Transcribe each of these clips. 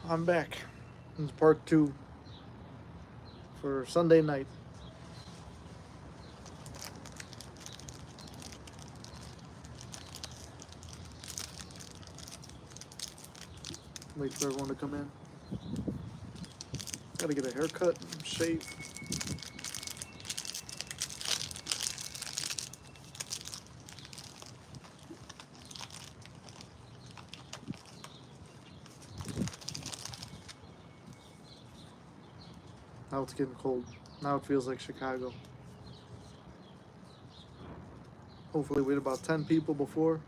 I'm back. It's part two for Sunday night. Wait for everyone to come in. Gotta get a haircut and shave. Now it's getting cold. Now it feels like Chicago. Hopefully we had about 10 people before.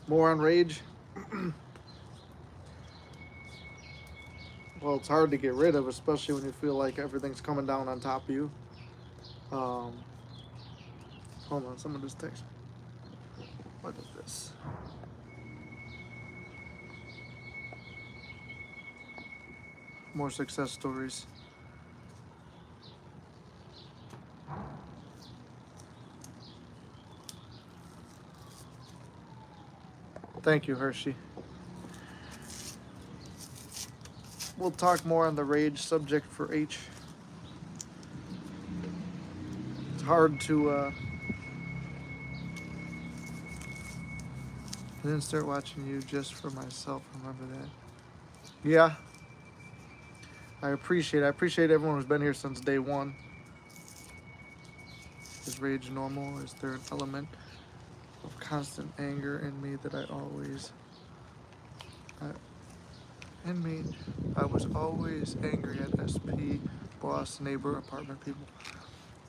More on Rage. Well, it's hard to get rid of, especially when you feel like everything's coming down on top of you. Hold on, someone just texted me. What is this? More success stories. Thank you, Hershey. We'll talk more on the Rage subject for H. It's hard to, I didn't start watching you just for myself, remember that. Yeah, I appreciate everyone who's been here since day one. Is Rage normal? Is there an element of constant anger in me that I was always angry at SP, boss, neighbor, apartment people.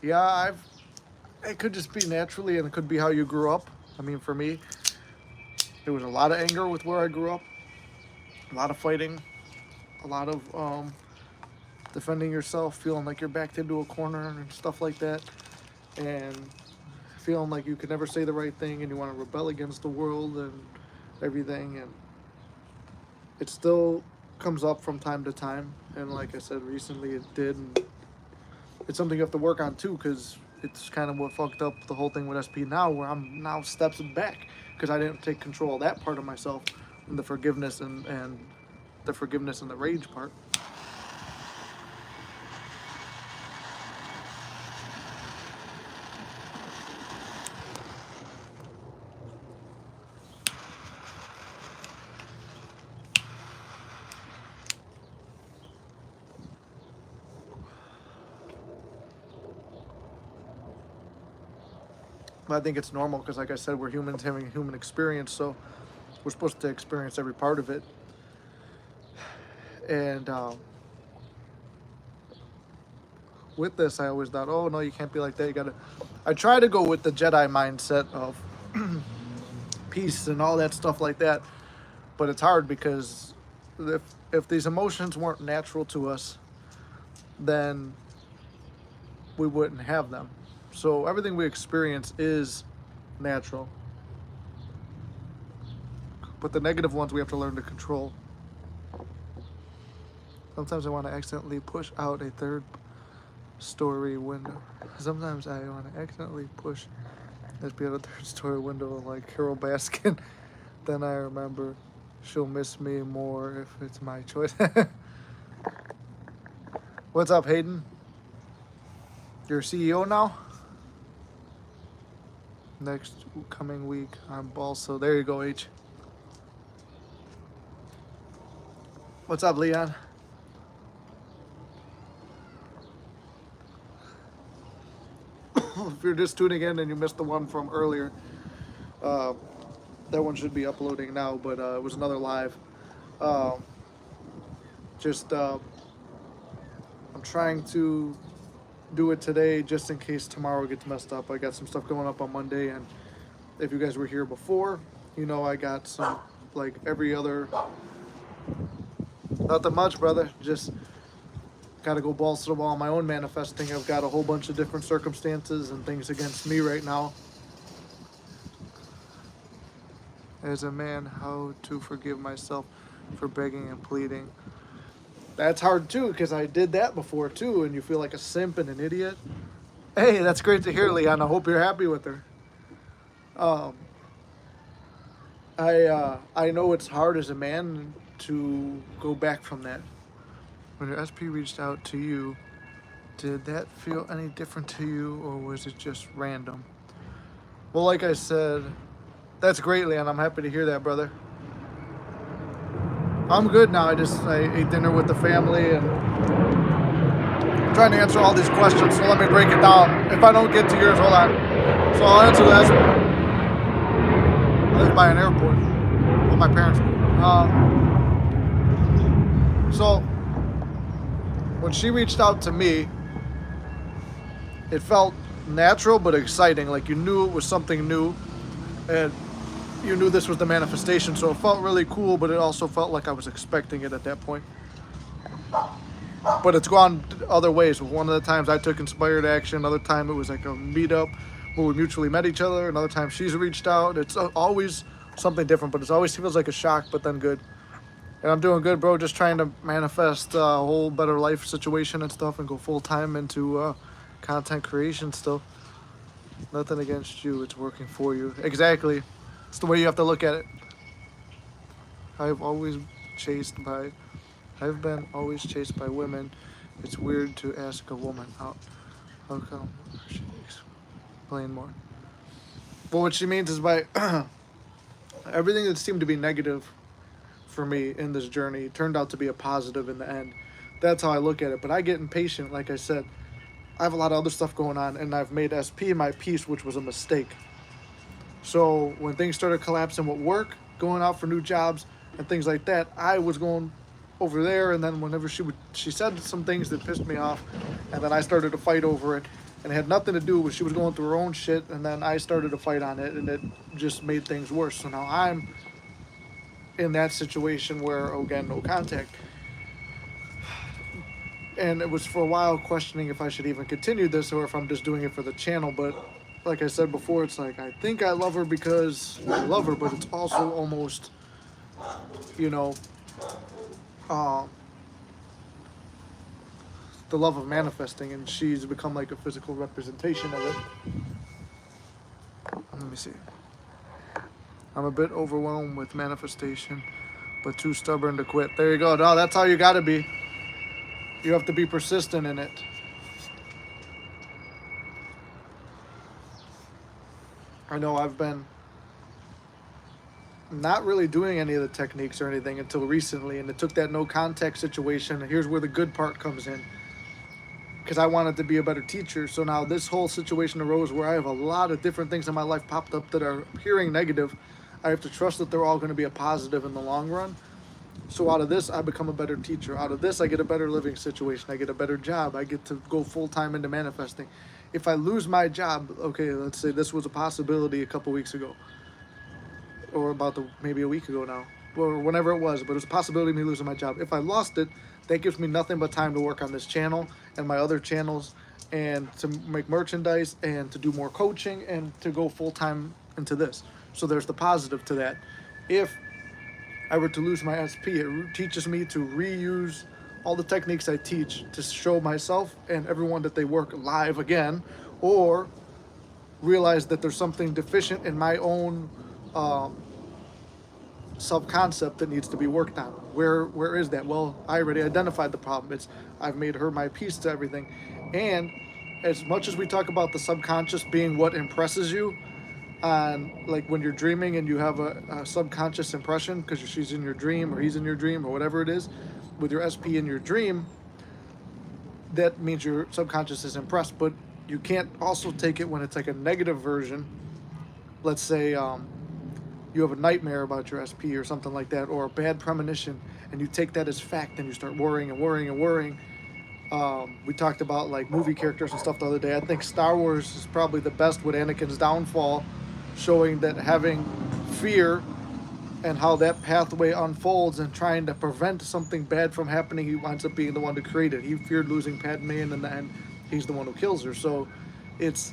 Yeah, it could just be naturally, and it could be how you grew up. I mean, for me, there was a lot of anger with where I grew up, a lot of fighting, a lot of defending yourself, feeling like you're backed into a corner and stuff like that, and feeling like you could never say the right thing and you want to rebel against the world and everything. And it still comes up from time to time, and like I said, recently it did, and it's something you have to work on too, because it's kind of what fucked up the whole thing with SP now, where I'm now steps back because I didn't take control of that part of myself, and the forgiveness and the forgiveness and the rage part. I think it's normal because, like I said, we're humans having a human experience, so we're supposed to experience every part of it. And with this, I always thought, oh no, you can't be like that. You gotta. I try to go with the Jedi mindset of peace and all that stuff like that, but it's hard because if these emotions weren't natural to us, then we wouldn't have them. So everything we experience is natural. But the negative ones we have to learn to control. Sometimes I want to accidentally push out a third story window. Sometimes I want to accidentally push this be out a third story window like Carol Baskin. Then I remember she'll miss me more if it's my choice. What's up, Hayden? You're CEO now? Next coming week, I'm also. There you go, H. What's up, Leon? If you're just tuning in and you missed the one from earlier, that one should be uploading now, but it was another live. I'm trying to do it today just in case tomorrow gets messed up. I got some stuff going up on Monday, and if you guys were here before, you know I got some, like every other, not that much, brother, just gotta go balls to the wall on my own manifesting. I've got a whole bunch of different circumstances and things against me right now. As a man, how to forgive myself for begging and pleading. That's hard too, because I did that before too, and you feel like a simp and an idiot. Hey, that's great to hear, Leon. I hope you're happy with her. I know it's hard as a man to go back from that. When your SP reached out to you, did that feel any different to you, or was it just random? Well, like I said, that's great, Leon. I'm happy to hear that, brother. I'm good now. I ate dinner with the family and I'm trying to answer all these questions. So let me break it down. If I don't get to yours, hold on. So I'll answer this. I live by an airport. Well, my parents. So when she reached out to me, it felt natural but exciting. Like you knew it was something new, and you knew this was the manifestation. So it felt really cool, but it also felt like I was expecting it at that point. But it's gone other ways. One of the times I took inspired action. Another time it was like a meetup where we mutually met each other. Another time she's reached out. It's always something different, but it always feels like a shock, but then good. And I'm doing good, bro. Just trying to manifest a whole better life situation and stuff and go full time into content creation still. Nothing against you. It's working for you. Exactly. It's the way you have to look at it. I've been always chased by women. It's weird to ask a woman how come she explain more. But what she means is by everything that seemed to be negative for me in this journey turned out to be a positive in the end. That's how I look at it. But I get impatient, like I said. I have a lot of other stuff going on, and I've made SP my peace, which was a mistake. So when things started collapsing with work, going out for new jobs, and things like that, I was going over there, and then whenever she said some things that pissed me off, and then I started to fight over it, and it had nothing to do with she was going through her own shit, and then I started to fight on it, and it just made things worse. So now I'm in that situation where, again, no contact. And it was for a while questioning if I should even continue this or if I'm just doing it for the channel. But like I said before, it's like I think I love her because I love her, but it's also almost, you know, the love of manifesting, and she's become like a physical representation of it. Let me see. I'm a bit overwhelmed with manifestation, but too stubborn to quit. There you go. No, that's how you gotta be. You have to be persistent in it. I know I've been not really doing any of the techniques or anything until recently, and it took that no contact situation. And here's where the good part comes in, because I wanted to be a better teacher. So now this whole situation arose where I have a lot of different things in my life popped up that are appearing negative. I have to trust that they're all going to be a positive in the long run. So out of this, I become a better teacher. Out of this, I get a better living situation. I get a better job. I get to go full-time into manifesting. If I lose my job, okay, let's say this was a possibility a couple weeks ago, or maybe a week ago now, or whenever it was, but it was a possibility of me losing my job. If I lost it, that gives me nothing but time to work on this channel and my other channels, and to make merchandise and to do more coaching and to go full-time into this. So there's the positive to that. If I were to lose my SP, it teaches me to reuse all the techniques I teach to show myself and everyone that they work live again, or realize that there's something deficient in my own self-concept that needs to be worked on. Where is that? Well, I already identified the problem. I've made her my piece to everything. And as much as we talk about the subconscious being what impresses you, on like when you're dreaming and you have a subconscious impression because she's in your dream or he's in your dream or whatever it is, with your SP in your dream, that means your subconscious is impressed. But you can't also take it when it's like a negative version. Let's say you have a nightmare about your SP or something like that, or a bad premonition, and you take that as fact and you start worrying and worrying and worrying. We talked about like movie characters and stuff the other day. I think Star Wars is probably the best with Anakin's downfall, showing that having fear and how that pathway unfolds and trying to prevent something bad from happening, he winds up being the one to create it. He feared losing Padme, and in the end, he's the one who kills her. So it's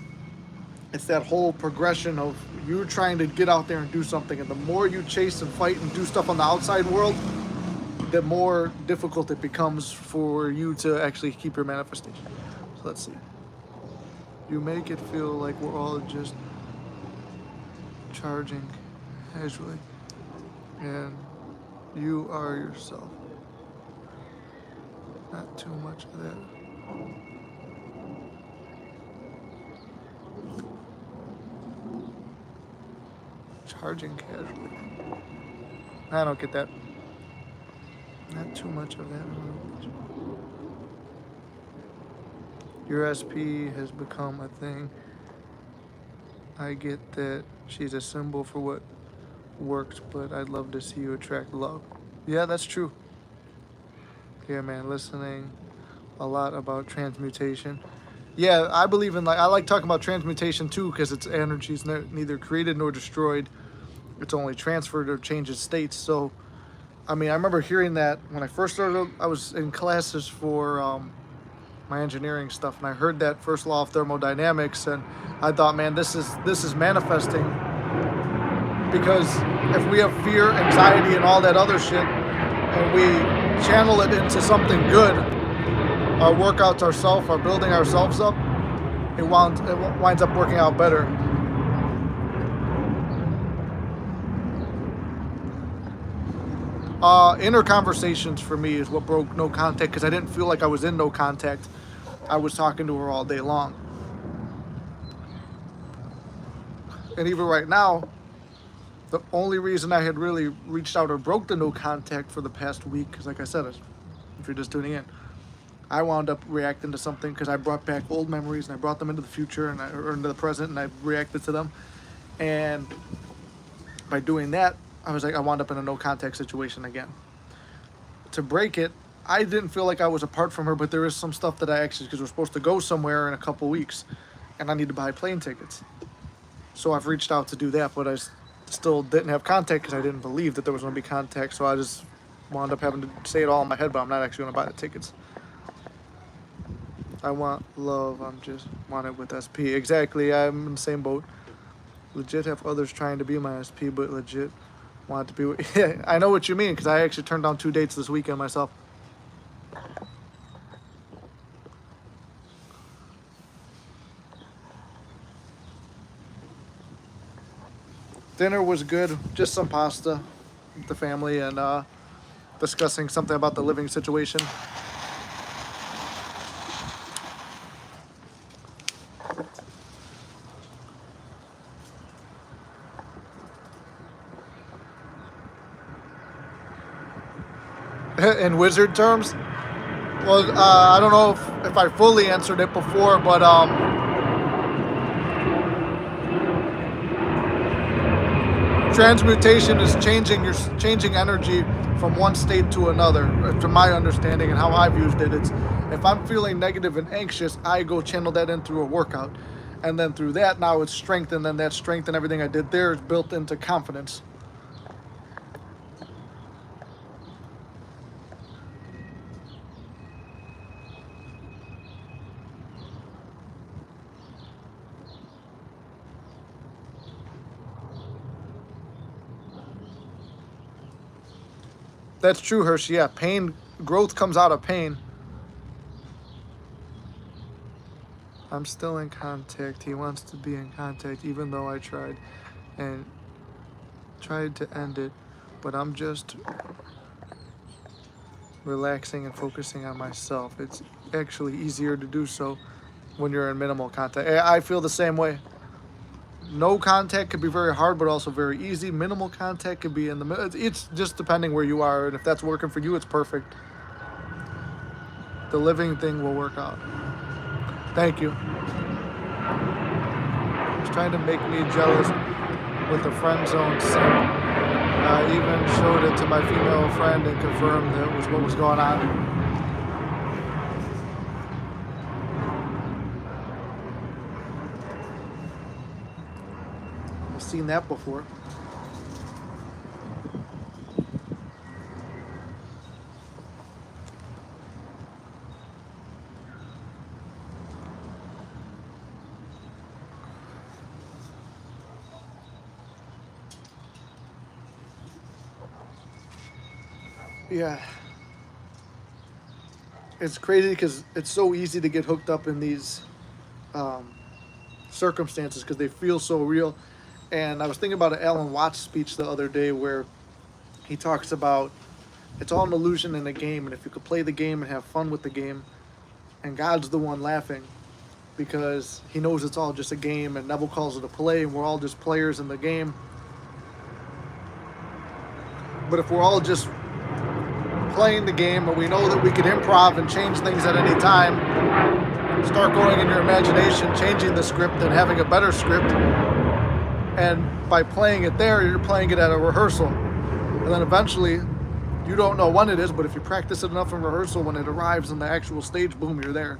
that whole progression of you trying to get out there and do something, and the more you chase and fight and do stuff on the outside world, the more difficult it becomes for you to actually keep your manifestation. So let's see. You make it feel like we're all just charging casually, and You are yourself. Not too much of that. Charging casually. I don't get that. Not too much of that. Your SP has become a thing. I get that she's a symbol for what works, but I'd love to see you attract love. Yeah, that's true. Yeah, man, listening a lot about transmutation. Yeah, I believe in like I like talking about transmutation too because its energy is neither created nor destroyed. It's only transferred or changes states. So, I mean, I remember hearing that when I first started. I was in classes for my engineering stuff, and I heard that first law of thermodynamics, and I thought, man, this is manifesting because if we have fear, anxiety, and all that other shit, and we channel it into something good, our workouts ourselves, our building ourselves up, it winds up working out better. Inner conversations for me is what broke no contact because I didn't feel like I was in no contact. I was talking to her all day long. And even right now, the only reason I had really reached out or broke the no contact for the past week, because like I said, if you're just tuning in, I wound up reacting to something because I brought back old memories and I brought them into the future or into the present and I reacted to them. And by doing that, I was like, I wound up in a no contact situation again. To break it, I didn't feel like I was apart from her, but there is some stuff that I actually, because we're supposed to go somewhere in a couple weeks and I need to buy plane tickets. So I've reached out to do that, but I still didn't have contact because I didn't believe that there was going to be contact. So I just wound up having to say it all in my head, but I'm not actually going to buy the tickets. I want love. I'm just want it with SP. Exactly. I'm in the same boat. Legit have others trying to be my SP, but legit want to be with. Yeah, I know what you mean because I actually turned down 2 dates this weekend myself. Dinner was good. Just some pasta with the family and discussing something about the living situation. In wizard terms, well, I don't know if I fully answered it before, but transmutation is changing energy from one state to another. To my understanding and how I've used it, it's if I'm feeling negative and anxious, I go channel that in through a workout, and then through that now it's strength, and then that strength and everything I did there is built into confidence. That's true, Hershey. Yeah, pain, growth comes out of pain. I'm still in contact. He wants to be in contact, even though I and tried to end it. But I'm just relaxing and focusing on myself. It's actually easier to do so when you're in minimal contact. I feel the same way. No contact could be very hard, but also very easy. Minimal contact could be in the middle. It's just depending where you are, and if that's working for you, it's perfect. The living thing will work out. Thank you. He's trying to make me jealous with the friend zone simp. I even showed it to my female friend and confirmed that was what was going on. I've seen that before. Yeah. It's crazy because it's so easy to get hooked up in these um, circumstances because they feel so real. And I was thinking about an Alan Watts speech the other day where he talks about It's all an illusion in a game, and if you could play the game and have fun with the game, and God's the one laughing because he knows it's all just a game, and Neville calls it a play, and we're all just players in the game. But if we're all just playing the game, and we know that we can improv and change things at any time, start going in your imagination, changing the script and having a better script, and by playing it there, you're playing it at a rehearsal. And then eventually, you don't know when it is, but if you practice it enough in rehearsal, when it arrives in the actual stage, boom, you're there.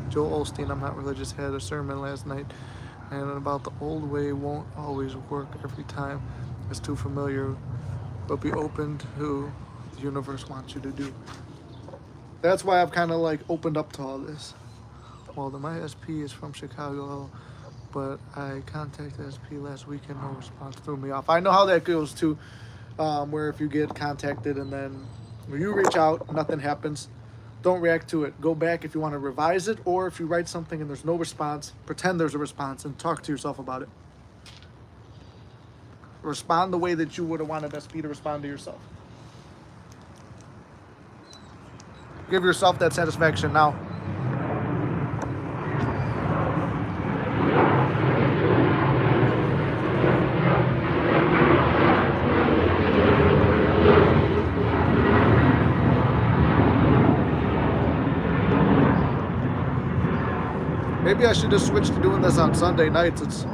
Joel Osteen, I'm not religious, had a sermon last night, and about the old way won't always work every time. It's too familiar, but be open to the universe wants you to do. That's why I've kind of like opened up to all this. Well, my SP is from Chicago, but I contacted SP last week and no response, threw me off. I know how that goes too, where if you get contacted and then when you reach out, nothing happens. Don't react to it. Go back if you want to revise it, or if you write something and there's no response, pretend there's a response and talk to yourself about it. Respond the way that you would have wanted SP to respond to yourself. Give yourself that satisfaction now. Maybe I should just switch to doing this on Sunday nights. It's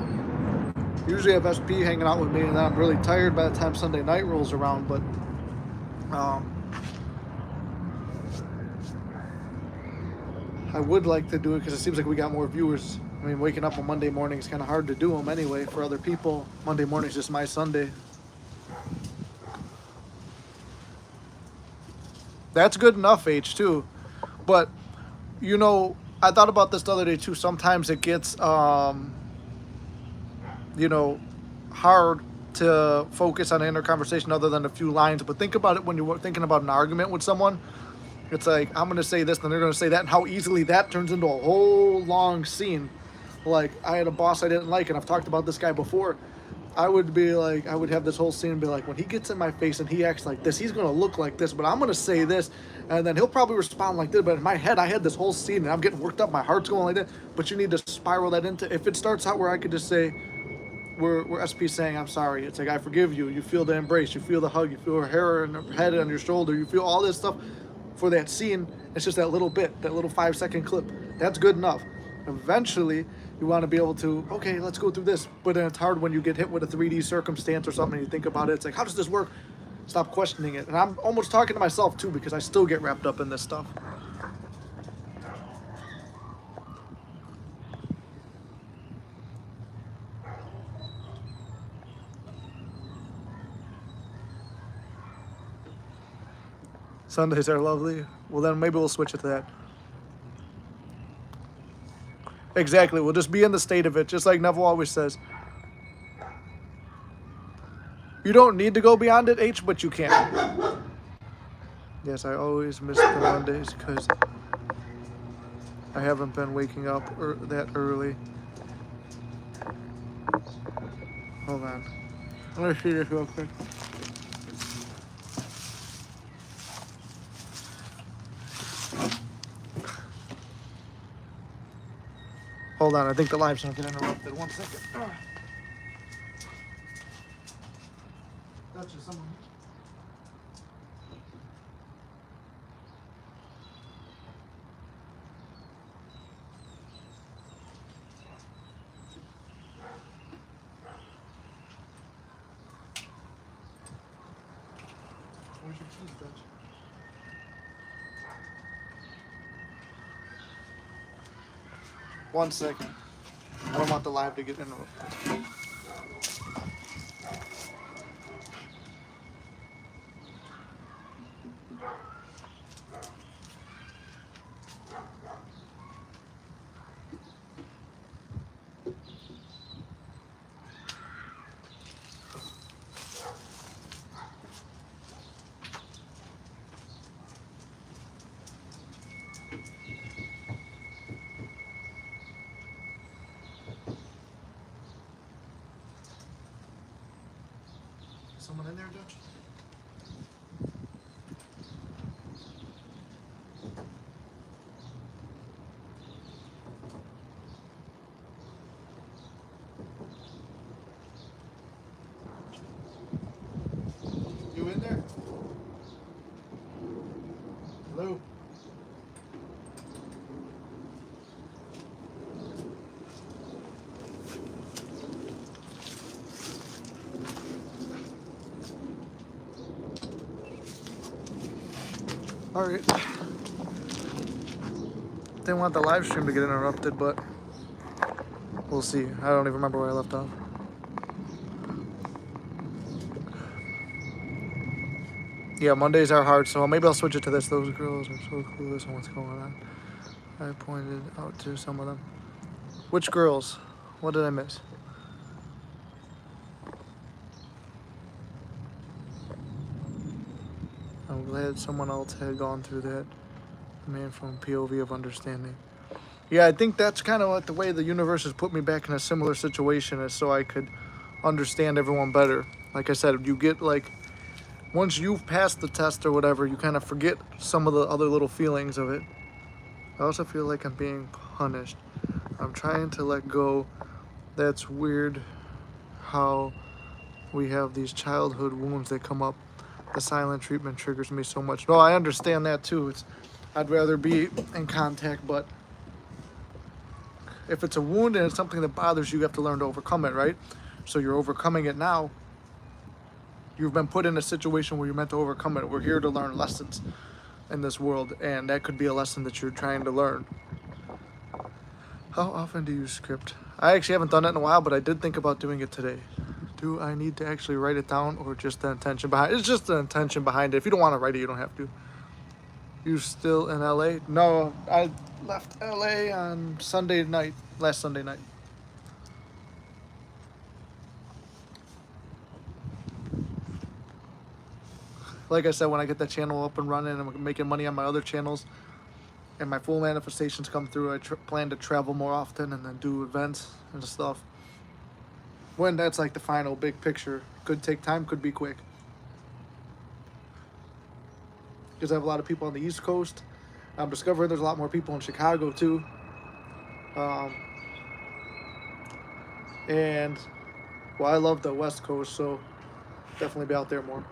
usually I have SP hanging out with me, and then I'm really tired by the time Sunday night rolls around. But I would like to do it because it seems like we got more viewers. I mean, waking up on Monday morning is kind of hard to do them anyway for other people. Monday morning is just my Sunday. That's good enough, H2. But, you know, I thought about this the other day too. Sometimes it gets, you know, hard to focus on an inner conversation other than a few lines. But think about it when you're thinking about an argument with someone. It's like, I'm going to say this, and they're going to say that, and how easily that turns into a whole long scene. Like, I had a boss I didn't like, and I've talked about this guy before. I would be like, I would have this whole scene and be like, when he gets in my face and he acts like this, he's going to look like this, but I'm going to say this, and then he'll probably respond like this. But in my head, I had this whole scene, and I'm getting worked up, my heart's going like that. But you need to spiral that into, if it starts out where I could just say, where SP saying, I'm sorry. It's like, I forgive you. You feel the embrace. You feel the hug. You feel her hair and her head on your shoulder. You feel all this stuff for that scene. It's just that little bit, that little 5-second clip. That's good enough. Eventually, you want to be able to, okay, let's go through this. But then it's hard when you get hit with a 3D circumstance or something and you think about it. It's like, how does this work? Stop questioning it. And I'm almost talking to myself too because I still get wrapped up in this stuff. Sundays are lovely. Well, then maybe we'll switch it to that. Exactly. We'll just be in the state of it, just like Neville always says. You don't need to go beyond it, H, but you can. Yes, I always miss the Mondays because I haven't been waking up that early. Hold on. Let me see this real quick. Hold on, I think the live's gonna get interrupted. 1 second. That's just someone. Where's your keys, Dutch? One second. I don't want the live to get interrupted. Someone in there, Dutch? you in there? Hello? All right. Didn't want the live stream to get interrupted, but we'll see. I don't even remember where I left off. Yeah, Mondays are hard, so maybe I'll switch it to this. Those girls are so clueless on what's going on. I pointed out to some of them. Which girls? What did I miss? I'm glad someone else had gone through that. Man, from POV of understanding. Yeah, I think that's kind of like the way the universe has put me back in a similar situation, is so I could understand everyone better. Like I said, you get like, once you've passed the test or whatever, you kind of forget some of the other little feelings of it. I also feel like I'm being punished. I'm trying to let go. That's weird how we have these childhood wounds that come up. The silent treatment triggers me so much. No, I understand that too. I'd rather be in contact, but if it's a wound and it's something that bothers you, you have to learn to overcome it, right? So you're overcoming it now. You've been put in a situation where you're meant to overcome it. We're here to learn lessons in this world, and that could be a lesson that you're trying to learn. How often do you script? I actually haven't done it in a while, but I did think about doing it today. Do I need to actually write it down, or just the intention behind it? It's just the intention behind it. If you don't want to write it, you don't have to. You still in LA? No, I left LA on Sunday night, last Sunday night. Like I said, when I get that channel up and running and I'm making money on my other channels and my full manifestations come through, I plan to travel more often and then do events and stuff. When that's like the final big picture. Could take time, could be quick. Because I have a lot of people on the East Coast. I'm discovering there's a lot more people in Chicago too. And well, I love the West Coast, so definitely be out there more.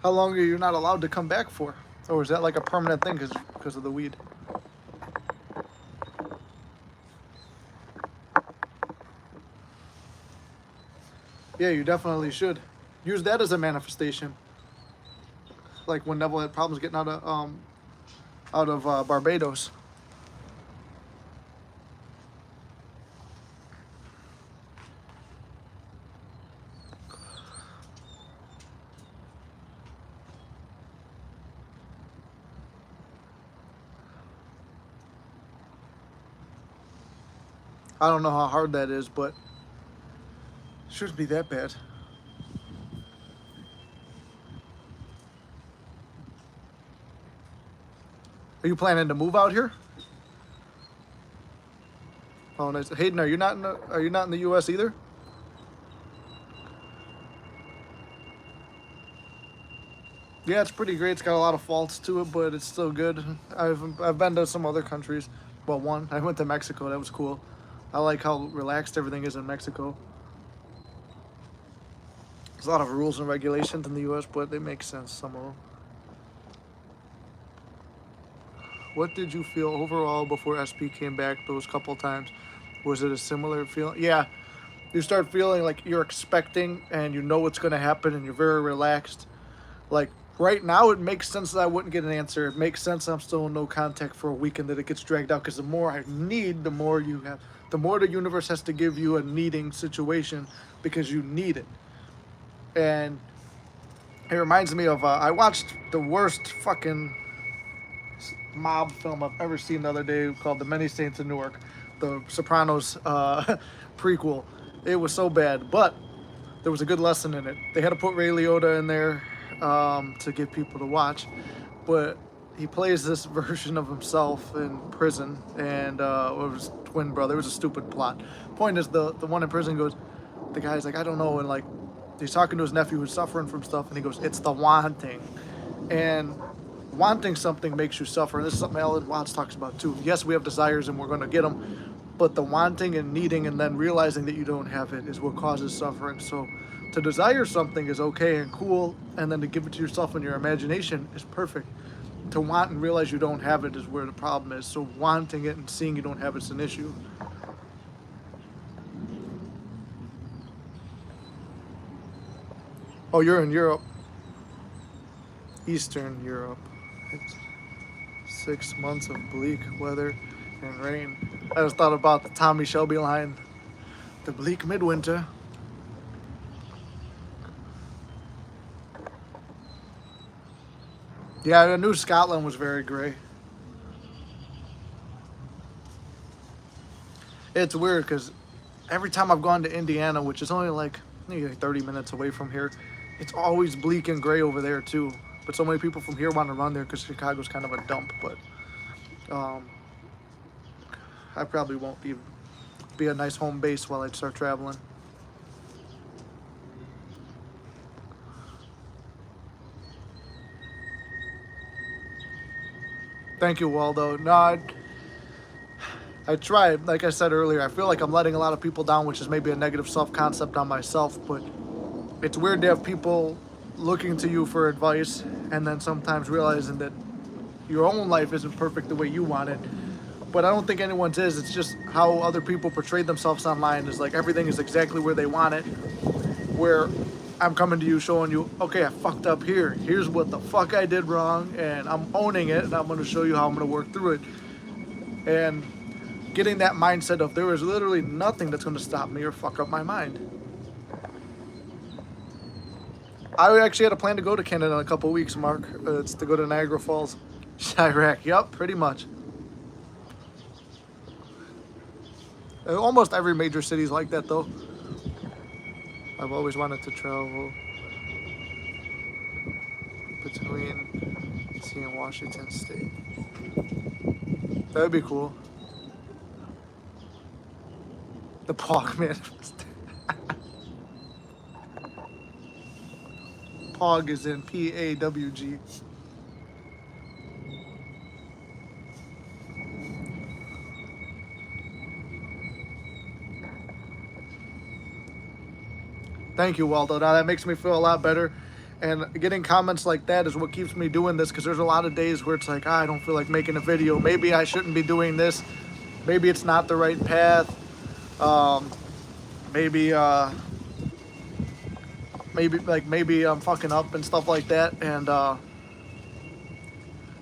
How long are you not allowed to come back for? Or is that like a permanent thing because of the weed? Yeah, you definitely should. Use that as a manifestation. Like when Neville had problems getting out of Barbados. I don't know how hard that is, but it shouldn't be that bad. Are you planning to move out here? Oh, nice. Hayden, are you not in the U.S. either? Yeah, it's pretty great. It's got a lot of faults to it, but it's still good. I've been to some other countries. Well, one. I went to Mexico. That was cool. I like how relaxed everything is in Mexico. There's a lot of rules and regulations in the U.S., but they make sense, some of them. What did you feel overall before SP came back those couple times? Was it a similar feeling? Yeah, you start feeling like you're expecting and you know what's going to happen and you're very relaxed. Like right now, it makes sense that I wouldn't get an answer. It makes sense I'm still in no contact for a week and that it gets dragged out, because the more I need, the more you have. The more the universe has to give you a needing situation because you need it. And it reminds me of, I watched the worst fucking mob film I've ever seen the other day called The Many Saints of Newark, the Sopranos prequel. It was so bad, but there was a good lesson in it. They had to put Ray Liotta in there to get people to watch, but he plays this version of himself in prison, and it was twin brother. It was a stupid plot. Point is, the one in prison goes, the guy's like, I don't know, and like he's talking to his nephew who's suffering from stuff, and he goes, it's the wanting, and wanting something makes you suffer. And this is something Alan Watts talks about too. Yes, we have desires and we're going to get them, but the wanting and needing and then realizing that you don't have it is what causes suffering. So to desire something is okay and cool, and then to give it to yourself in your imagination is perfect. To want and realize you don't have it is where the problem is. So wanting it and seeing you don't have it's an issue. Oh, you're in Europe. Eastern Europe. It's 6 months of bleak weather and rain. I just thought about the Tommy Shelby line. The bleak midwinter. Yeah, I knew Scotland was very gray. It's weird because every time I've gone to Indiana, which is only like maybe 30 minutes away from here, it's always bleak and gray over there too. But so many people from here want to run there because Chicago's kind of a dump. But I probably won't be a nice home base while I start traveling. Thank you, Waldo. No, I tried. Like I said earlier, I feel like I'm letting a lot of people down, which is maybe a negative self-concept on myself. But it's weird to have people looking to you for advice and then sometimes realizing that your own life isn't perfect the way you want it. But I don't think anyone's is. It's just how other people portray themselves online is like everything is exactly where they want it. Where I'm coming to you showing you, okay, I fucked up here. Here's what the fuck I did wrong, and I'm owning it, and I'm going to show you how I'm going to work through it. And getting that mindset of there is literally nothing that's going to stop me or fuck up my mind. I actually had a plan to go to Canada in a couple weeks, Mark. It's to go to Niagara Falls. Chirac, yep, pretty much. Almost every major city's like that, though. I've always wanted to travel between DC and Washington State. That would be cool. The Pog Manifest. Pog is in P-A-W-G. Thank you, Waldo. Now that makes me feel a lot better. And getting comments like that is what keeps me doing this, because there's a lot of days where it's like, I don't feel like making a video. Maybe I shouldn't be doing this. Maybe it's not the right path. Maybe I'm fucking up and stuff like that. And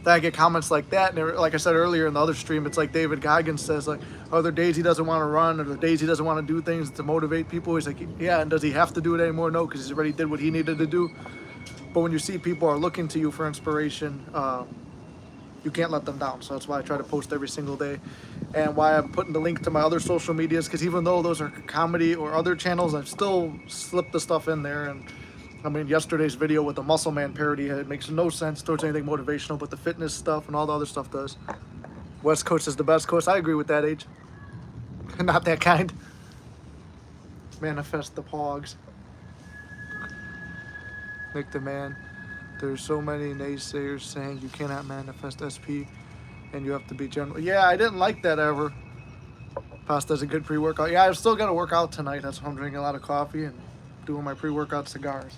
then I get comments like that, and like I said earlier in the other stream, it's like David Goggins says, like, are there days he doesn't want to run, or the days he doesn't want to do things to motivate people? He's like, yeah, and does he have to do it anymore? No, because he's already did what he needed to do. But when you see people are looking to you for inspiration, you can't let them down. So that's why I try to post every single day, and why I'm putting the link to my other social medias, because even though those are comedy or other channels, I've still slipped the stuff in there. And I mean, yesterday's video with the Muscle Man parody, it makes no sense towards anything motivational, but the fitness stuff and all the other stuff does. West Coast is the best coast. I agree with that, Age. Not that kind. Manifest the Pogs. Nick the Man. There's so many naysayers saying you cannot manifest SP and you have to be general. Yeah, I didn't like that ever. Pasta's a good pre-workout. Yeah, I've still got to work out tonight. That's why I'm drinking a lot of coffee and doing my pre-workout cigars.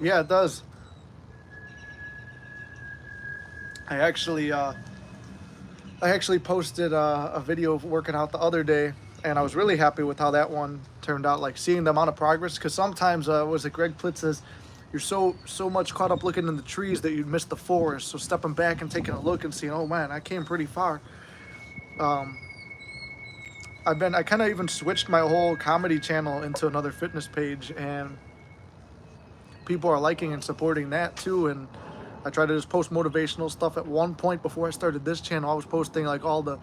Yeah, it does. I actually posted a video of working out the other day, and I was really happy with how that one turned out, like seeing the amount of progress, because sometimes, was it Greg Plitt says, you're so much caught up looking in the trees that you'd miss the forest. So stepping back and taking a look and seeing, oh man, I came pretty far. I kind of even switched my whole comedy channel into another fitness page, and people are liking and supporting that too. And I try to just post motivational stuff. At one point before I started this channel, I was posting like all the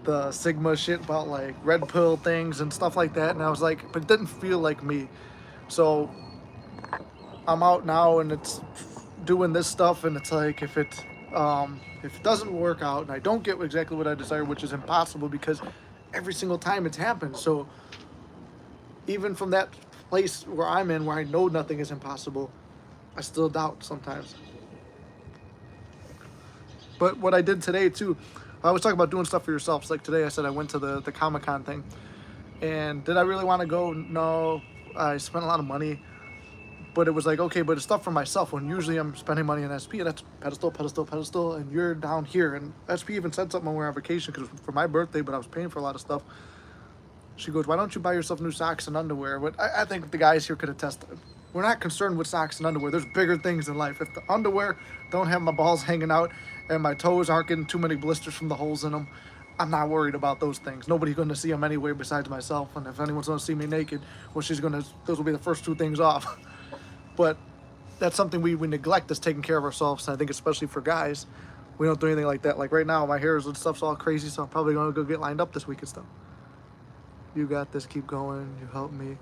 the Sigma shit about like red pill things and stuff like that, and I was like, but it didn't feel like me. So I'm out now and it's doing this stuff, and it's like if it doesn't work out and I don't get exactly what I desire, which is impossible because every single time it's happened. So even from that place where I'm in, where I know nothing is impossible, I still doubt sometimes. But what I did today too, I was talking about doing stuff for yourself. So like today I said I went to the Comic-Con thing. And did I really want to go? No. I spent a lot of money. But it was like, okay, but it's stuff for myself when usually I'm spending money on SP, and that's pedestal, pedestal, pedestal, and you're down here. And SP even said something when we were on vacation because it was for my birthday, but I was paying for a lot of stuff. She goes, why don't you buy yourself new socks and underwear? But I think the guys here could attest. We're not concerned with socks and underwear. There's bigger things in life. If the underwear don't have my balls hanging out and my toes aren't getting too many blisters from the holes in them, I'm not worried about those things. Nobody's going to see them anyway besides myself. And if anyone's going to see me naked, well, those will be the first two things off. But that's something we neglect, is taking care of ourselves. And I think especially for guys, we don't do anything like that. Like right now, my hair and stuff's all crazy, so I'm probably going to go get lined up this week and stuff. You got this. Keep going. You help me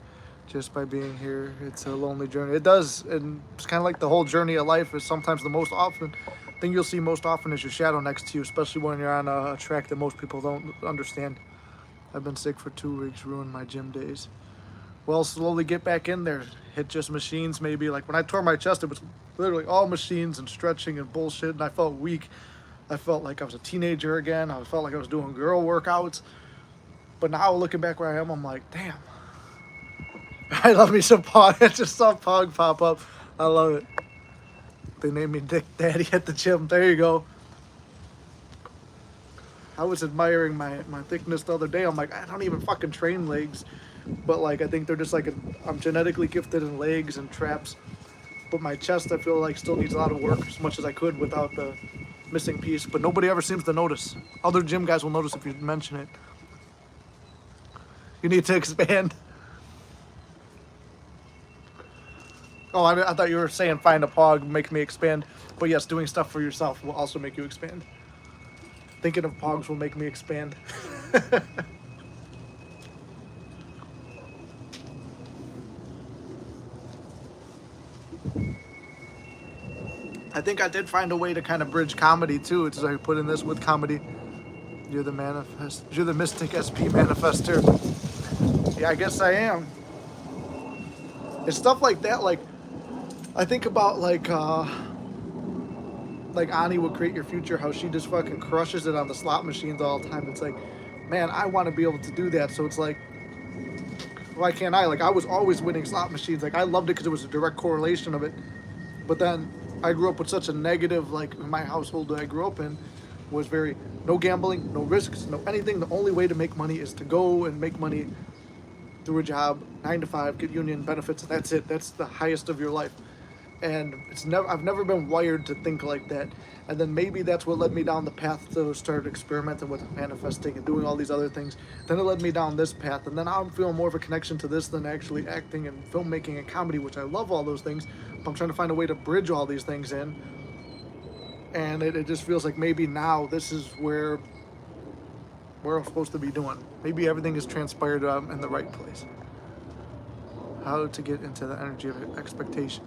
just by being here. It's a lonely journey. It does. And it's kind of like the whole journey of life is sometimes the most often thing you'll see most often is your shadow next to you, especially when you're on a track that most people don't understand. I've been sick for 2 weeks, ruined my gym days. Well, slowly get back in there. Hit just machines maybe. Like when I tore my chest, it was literally all machines and stretching and bullshit, and I felt weak. I felt like I was a teenager again. I felt like I was doing girl workouts. But now looking back where I am, I'm like, damn. I love me some Pog. I just saw Pog pop up. I love it. They named me Dick Daddy at the gym. There you go. I was admiring my thickness the other day. I'm like, I don't even fucking train legs. But like, I think they're just like, I'm genetically gifted in legs and traps. But my chest, I feel like, still needs a lot of work, as much as I could without the missing piece. But nobody ever seems to notice. Other gym guys will notice if you mention it. You need to expand. Oh, I thought you were saying find a Pog, make me expand. But yes, doing stuff for yourself will also make you expand. Thinking of Pogs will make me expand. I think I did find a way to kind of bridge comedy too. It's like putting this with comedy. You're the mystic SP manifester. Yeah, I guess I am. It's stuff like that. Like I think about like Ani would Create Your Future, how she just fucking crushes it on the slot machines all the time. It's like, man, I want to be able to do that. So it's like, why can't I? Like I was always winning slot machines. Like I loved it because it was a direct correlation of it. But then I grew up with such a negative, like my household that I grew up in was very, no gambling, no risks, no anything. The only way to make money is to go and make money through a job, 9 to 5, get union benefits. That's it. That's the highest of your life. And I've never been wired to think like that. And then maybe that's what led me down the path to start experimenting with manifesting and doing all these other things. Then it led me down this path. And then I'm feeling more of a connection to this than actually acting and filmmaking and comedy, which I love all those things. But I'm trying to find a way to bridge all these things in. And it just feels like maybe now this is where I'm supposed to be doing. Maybe everything has transpired in the right place. How to get into the energy of expectation.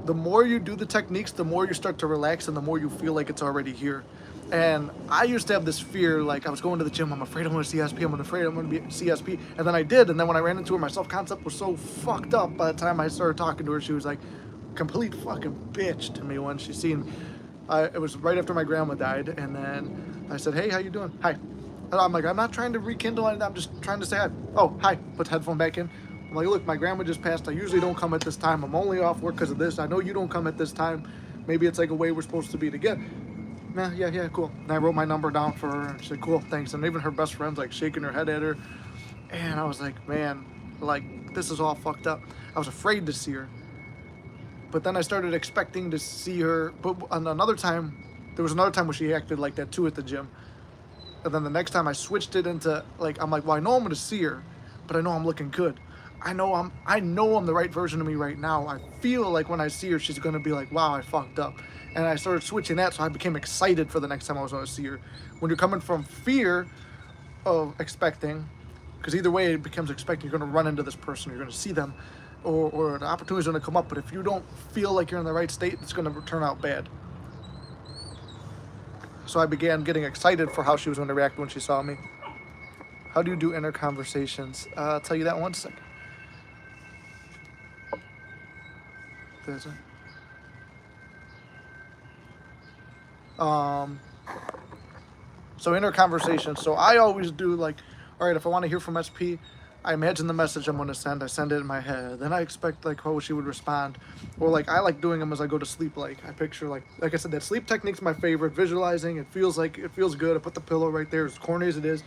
The more you do the techniques, the more you start to relax and the more you feel like it's already here. And I used to have this fear, like I was going to the gym, I'm afraid I'm going to CSP, I'm afraid I'm going to be CSP. And then I did, and then when I ran into her, my self-concept was so fucked up by the time I started talking to her. She was like complete fucking bitch to me when she seen me. It was right after my grandma died, and then I said, hey, how you doing? Hi. And I'm like, I'm not trying to rekindle anything, I'm just trying to say hi. Oh, hi. Put the headphone back in. I'm like, look, my grandma just passed. I usually don't come at this time. I'm only off work because of this. I know you don't come at this time. Maybe it's like a way we're supposed to be together. Nah, yeah, cool. And I wrote my number down for her, and she said, cool, thanks. And even her best friend's like shaking her head at her. And I was like, man, like, this is all fucked up. I was afraid to see her. But then I started expecting to see her. But another time, there was another time where she acted like that too at the gym. And then the next time I switched it into, like, I'm like, well, I know I'm going to see her, but I know I'm looking good. I know I'm the right version of me right now. I feel like when I see her, she's gonna be like, wow, I fucked up. And I started switching that, so I became excited for the next time I was gonna see her. When you're coming from fear of expecting, because either way it becomes expecting, you're gonna run into this person, you're gonna see them, or the opportunity's gonna come up. But if you don't feel like you're in the right state, it's gonna turn out bad. So I began getting excited for how she was gonna react when she saw me. How do you do inner conversations? I'll tell you that in 1 second. There's a, so inner conversations. So I always do like, all right, if I want to hear from SP, I imagine the message I'm going to send. I send it in my head. Then I expect like how she would respond, or like I like doing them as I go to sleep. Like I picture like I said, that sleep technique's my favorite. Visualizing, it feels good. I put the pillow right there, as corny as it is,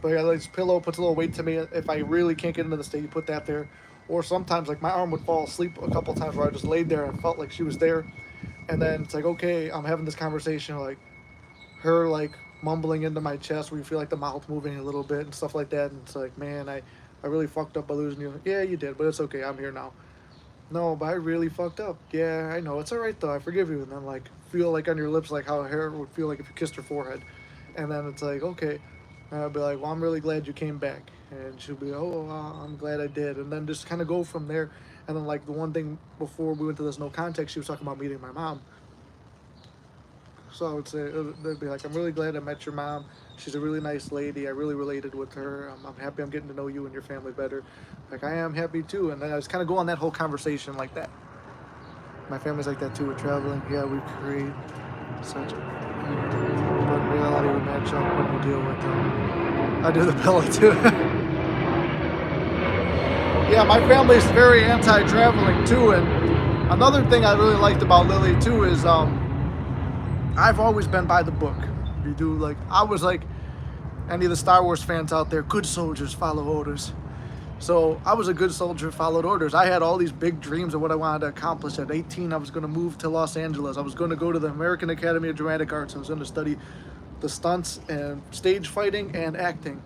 but I like this pillow puts a little weight to me. If I really can't get into the state, you put that there. Or sometimes like my arm would fall asleep a couple times where I just laid there and felt like she was there, and then it's like, okay, I'm having this conversation, like her like mumbling into my chest where you feel like the mouth moving a little bit and stuff like that, and it's like, man, I really fucked up by losing you. Yeah, you did, but it's okay, I'm here now. No, but I really fucked up. Yeah, I know, it's alright though, I forgive you. And then like feel like on your lips like how hair would feel like if you kissed her forehead. And then it's like, okay. And I'll be like, well, I'm really glad you came back. And she'll be, oh, I'm glad I did. And then just kind of go from there. And then like the one thing before we went to this no context, she was talking about meeting my mom. So I would say, they'd be like, I'm really glad I met your mom. She's a really nice lady. I really related with her. I'm happy I'm getting to know you and your family better. Like, I am happy too. And then I just kind of go on that whole conversation like that. My family's like that too with traveling. Yeah, we create such a... But reality would match up when you deal with them. I do the pillow too. Yeah, my family's very anti-traveling too. And another thing I really liked about Lily too is... I've always been by the book. You do like I was like any of the Star Wars fans out there, good soldiers follow orders. So I was a good soldier, followed orders. I had all these big dreams of what I wanted to accomplish. At 18, I was going to move to Los Angeles. I was going to go to the American Academy of Dramatic Arts. I was going to study the stunts and stage fighting and acting.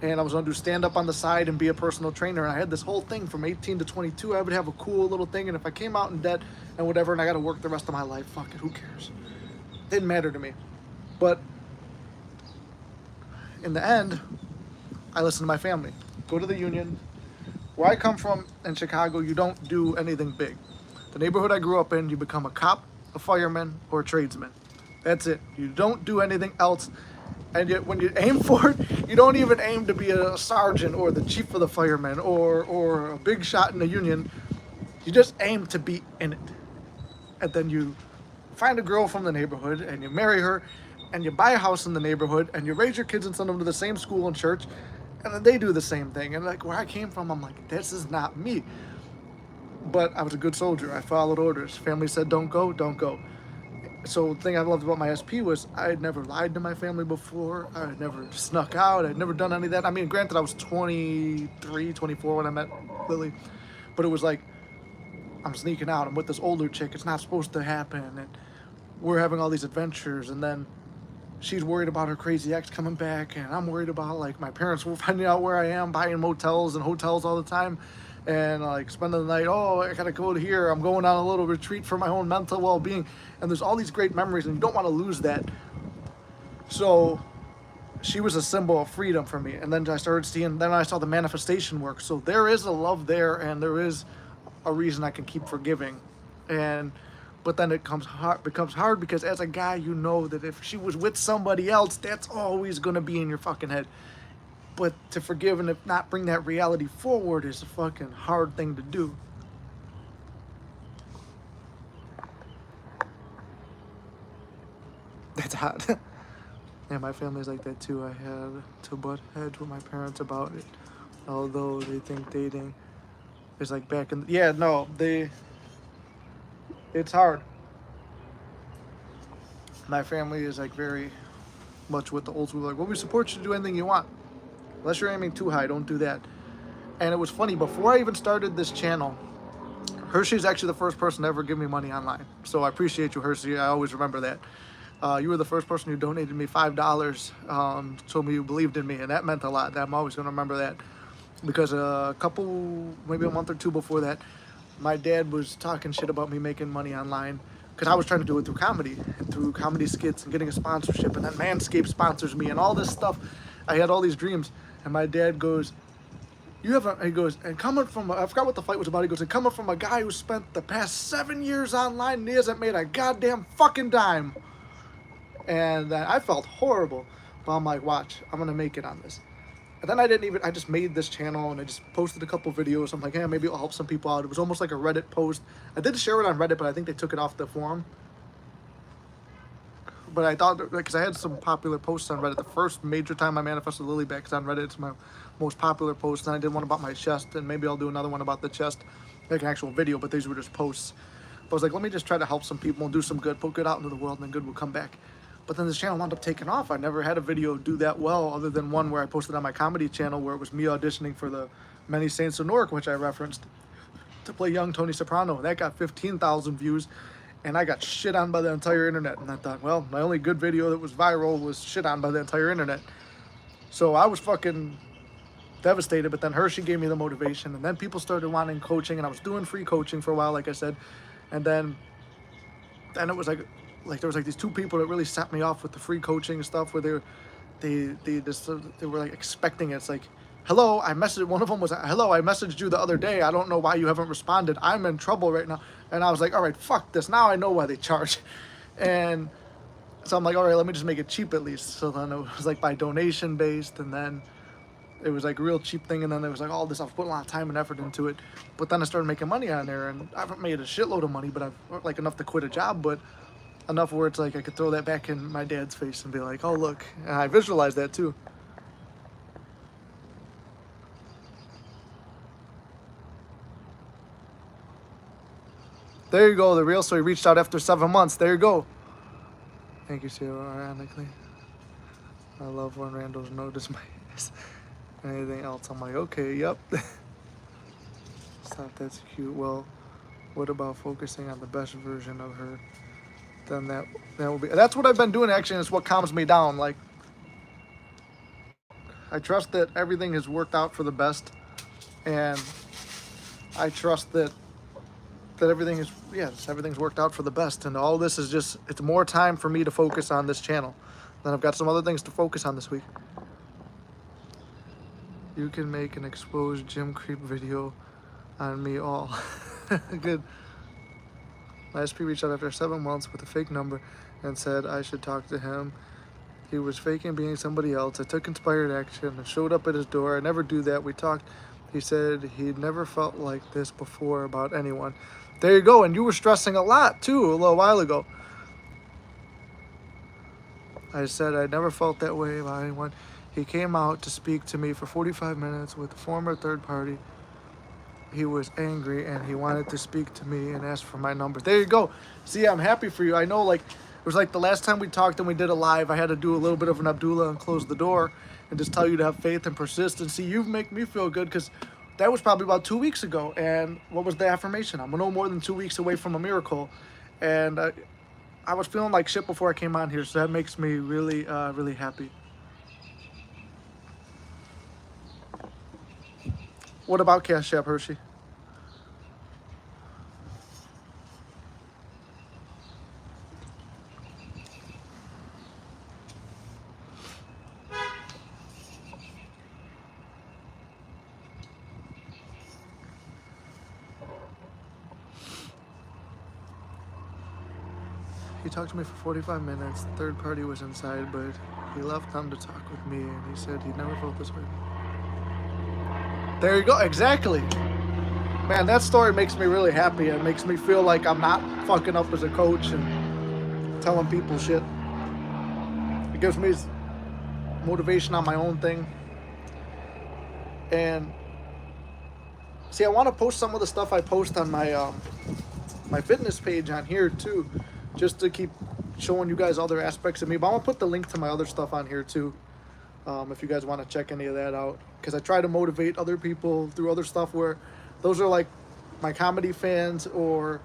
And I was going to do stand-up on the side and be a personal trainer. And I had this whole thing from 18 to 22. I would have a cool little thing. And if I came out in debt and whatever, and I got to work the rest of my life, fuck it, who cares? Didn't matter to me. But in the end, I listened to my family. Go to the union. Where I come from in Chicago, you don't do anything big. The neighborhood I grew up in, you become a cop, a fireman, or a tradesman. That's it. You don't do anything else. And yet when you aim for it, you don't even aim to be a sergeant or the chief of the firemen or a big shot in the union. You just aim to be in it. And then you find a girl from the neighborhood and you marry her and you buy a house in the neighborhood and you raise your kids and send them to the same school and church, and then they do the same thing. And like where I came from, I'm like, this is not me. But I was a good soldier. I followed orders. Family said don't go, don't go. So the thing I loved about my SP was I had never lied to my family before. I had never snuck out. I'd never done any of that. I mean, granted, I was 23, 24 when I met Lily, but it was like, I'm sneaking out. I'm with this older chick. It's not supposed to happen. And we're having all these adventures. And then she's worried about her crazy ex coming back. And I'm worried about, like, my parents were finding out where I am, buying motels and hotels all the time. And, like, spending the night, oh, I got to go to here. I'm going on a little retreat for my own mental well-being. And there's all these great memories, and you don't want to lose that. So she was a symbol of freedom for me. And then I started seeing, then I saw the manifestation work. So there is a love there, and there is a reason I can keep forgiving. But then it becomes hard because as a guy, you know that if she was with somebody else, that's always going to be in your fucking head. But to forgive and if not bring that reality forward is a fucking hard thing to do. That's hot. Yeah, my family's like that too. I had to butt heads with my parents about it. Although they think dating is like back in... Yeah, no, it's hard. My family is like very much with the old school. Like, well, we support you to do anything you want. Unless you're aiming too high, don't do that. And it was funny, before I even started this channel, Hershey's actually the first person to ever give me money online. So I appreciate you, Hershey. I always remember that. You were the first person who donated me $5, told me you believed in me, and that meant a lot. I'm always going to remember that. because a couple, maybe a month or two before that, my dad was talking shit about me making money online because I was trying to do it through comedy and through comedy skits and getting a sponsorship, and then Manscaped sponsors me and all this stuff. I had all these dreams, and my dad goes, "You haven't." He goes, "And coming from I forgot what the fight was about." He goes, "And coming from a guy who spent the past 7 years online and he hasn't made a goddamn fucking dime." And I felt horrible, but I'm like, "Watch, I'm gonna make it on this." And then I just made this channel and I just posted a couple videos. I'm like, hey, maybe it'll help some people out. It was almost like a Reddit post. I did share it on Reddit, but I think they took it off the forum. But I thought, because I had some popular posts on Reddit. The first major time I manifested lily backs on Reddit, it's my most popular post. And I did one about my chest, and maybe I'll do another one about the chest, like an actual video, but these were just posts. But I was like, let me just try to help some people and do some good, put good out into the world, and then good will come back. But then this channel wound up taking off. I never had a video do that well other than one where I posted on my comedy channel where it was me auditioning for the Many Saints of Newark, which I referenced, to play young Tony Soprano. That got 15,000 views, and I got shit on by the entire internet. And I thought, well, my only good video that was viral was shit on by the entire internet. So I was fucking devastated, but then Hershey gave me the motivation, and then people started wanting coaching, and I was doing free coaching for a while, like I said. And then it was like there was like these two people that really set me off with the free coaching stuff where they were like expecting it. It's like, hello, I messaged, one of them was, hello, I messaged you the other day, I don't know why you haven't responded, I'm in trouble right now. And I was like, all right, fuck this, now I know why they charge. And so I'm like, all right, let me just make it cheap at least. So then it was like by donation based, and then it was like a real cheap thing, and then there was like all this, I was putting a lot of time and effort into it. But then I started making money on there, and I haven't made a shitload of money, but I've like enough to quit a job, but enough where it's like I could throw that back in my dad's face and be like, oh look, and I visualized that too. There you go, the real story reached out after 7 months. There you go. Thank you, Sarah. Ironically, I love when randos notice my anything else. I'm like, okay, yep. Stop, that's cute. Well, what about focusing on the best version of her? Then that will be. That's what I've been doing actually, and it's what calms me down. Like, I trust that everything has worked out for the best, and I trust that everything's worked out for the best, and all this is just, it's more time for me to focus on this channel. Then I've got some other things to focus on this week. You can make an exposed gym creep video on me all. Good. My SP reached out after 7 months with a fake number and said I should talk to him. He was faking being somebody else. I took inspired action and showed up at his door. I never do that. We talked. He said he'd never felt like this before about anyone. There you go. And you were stressing a lot too a little while ago. I said I never felt that way about anyone. He came out to speak to me for 45 minutes with a former third party. He was angry and he wanted to speak to me and ask for my number. There you go. See, I'm happy for you. I know, like, it was like the last time we talked and we did a live, I had to do a little bit of an Abdullah and close the door and just tell you to have faith and persistency. You make me feel good because that was probably about 2 weeks ago. And what was the affirmation? I'm no more than 2 weeks away from a miracle. And I was feeling like shit before I came on here, so that makes me really, really happy. What about Cash App, Hershey? He talked to me for 45 minutes. The third party was inside, but he left them to talk with me, and he said he'd never felt this way. There you go. Exactly. Man, that story makes me really happy. It makes me feel like I'm not fucking up as a coach and telling people shit. It gives me motivation on my own thing. And see, I want to post some of the stuff I post on my my fitness page on here too, just to keep showing you guys other aspects of me. But I'm gonna put the link to my other stuff on here too, if you guys want to check any of that out, because I try to motivate other people through other stuff where those are like my comedy fans or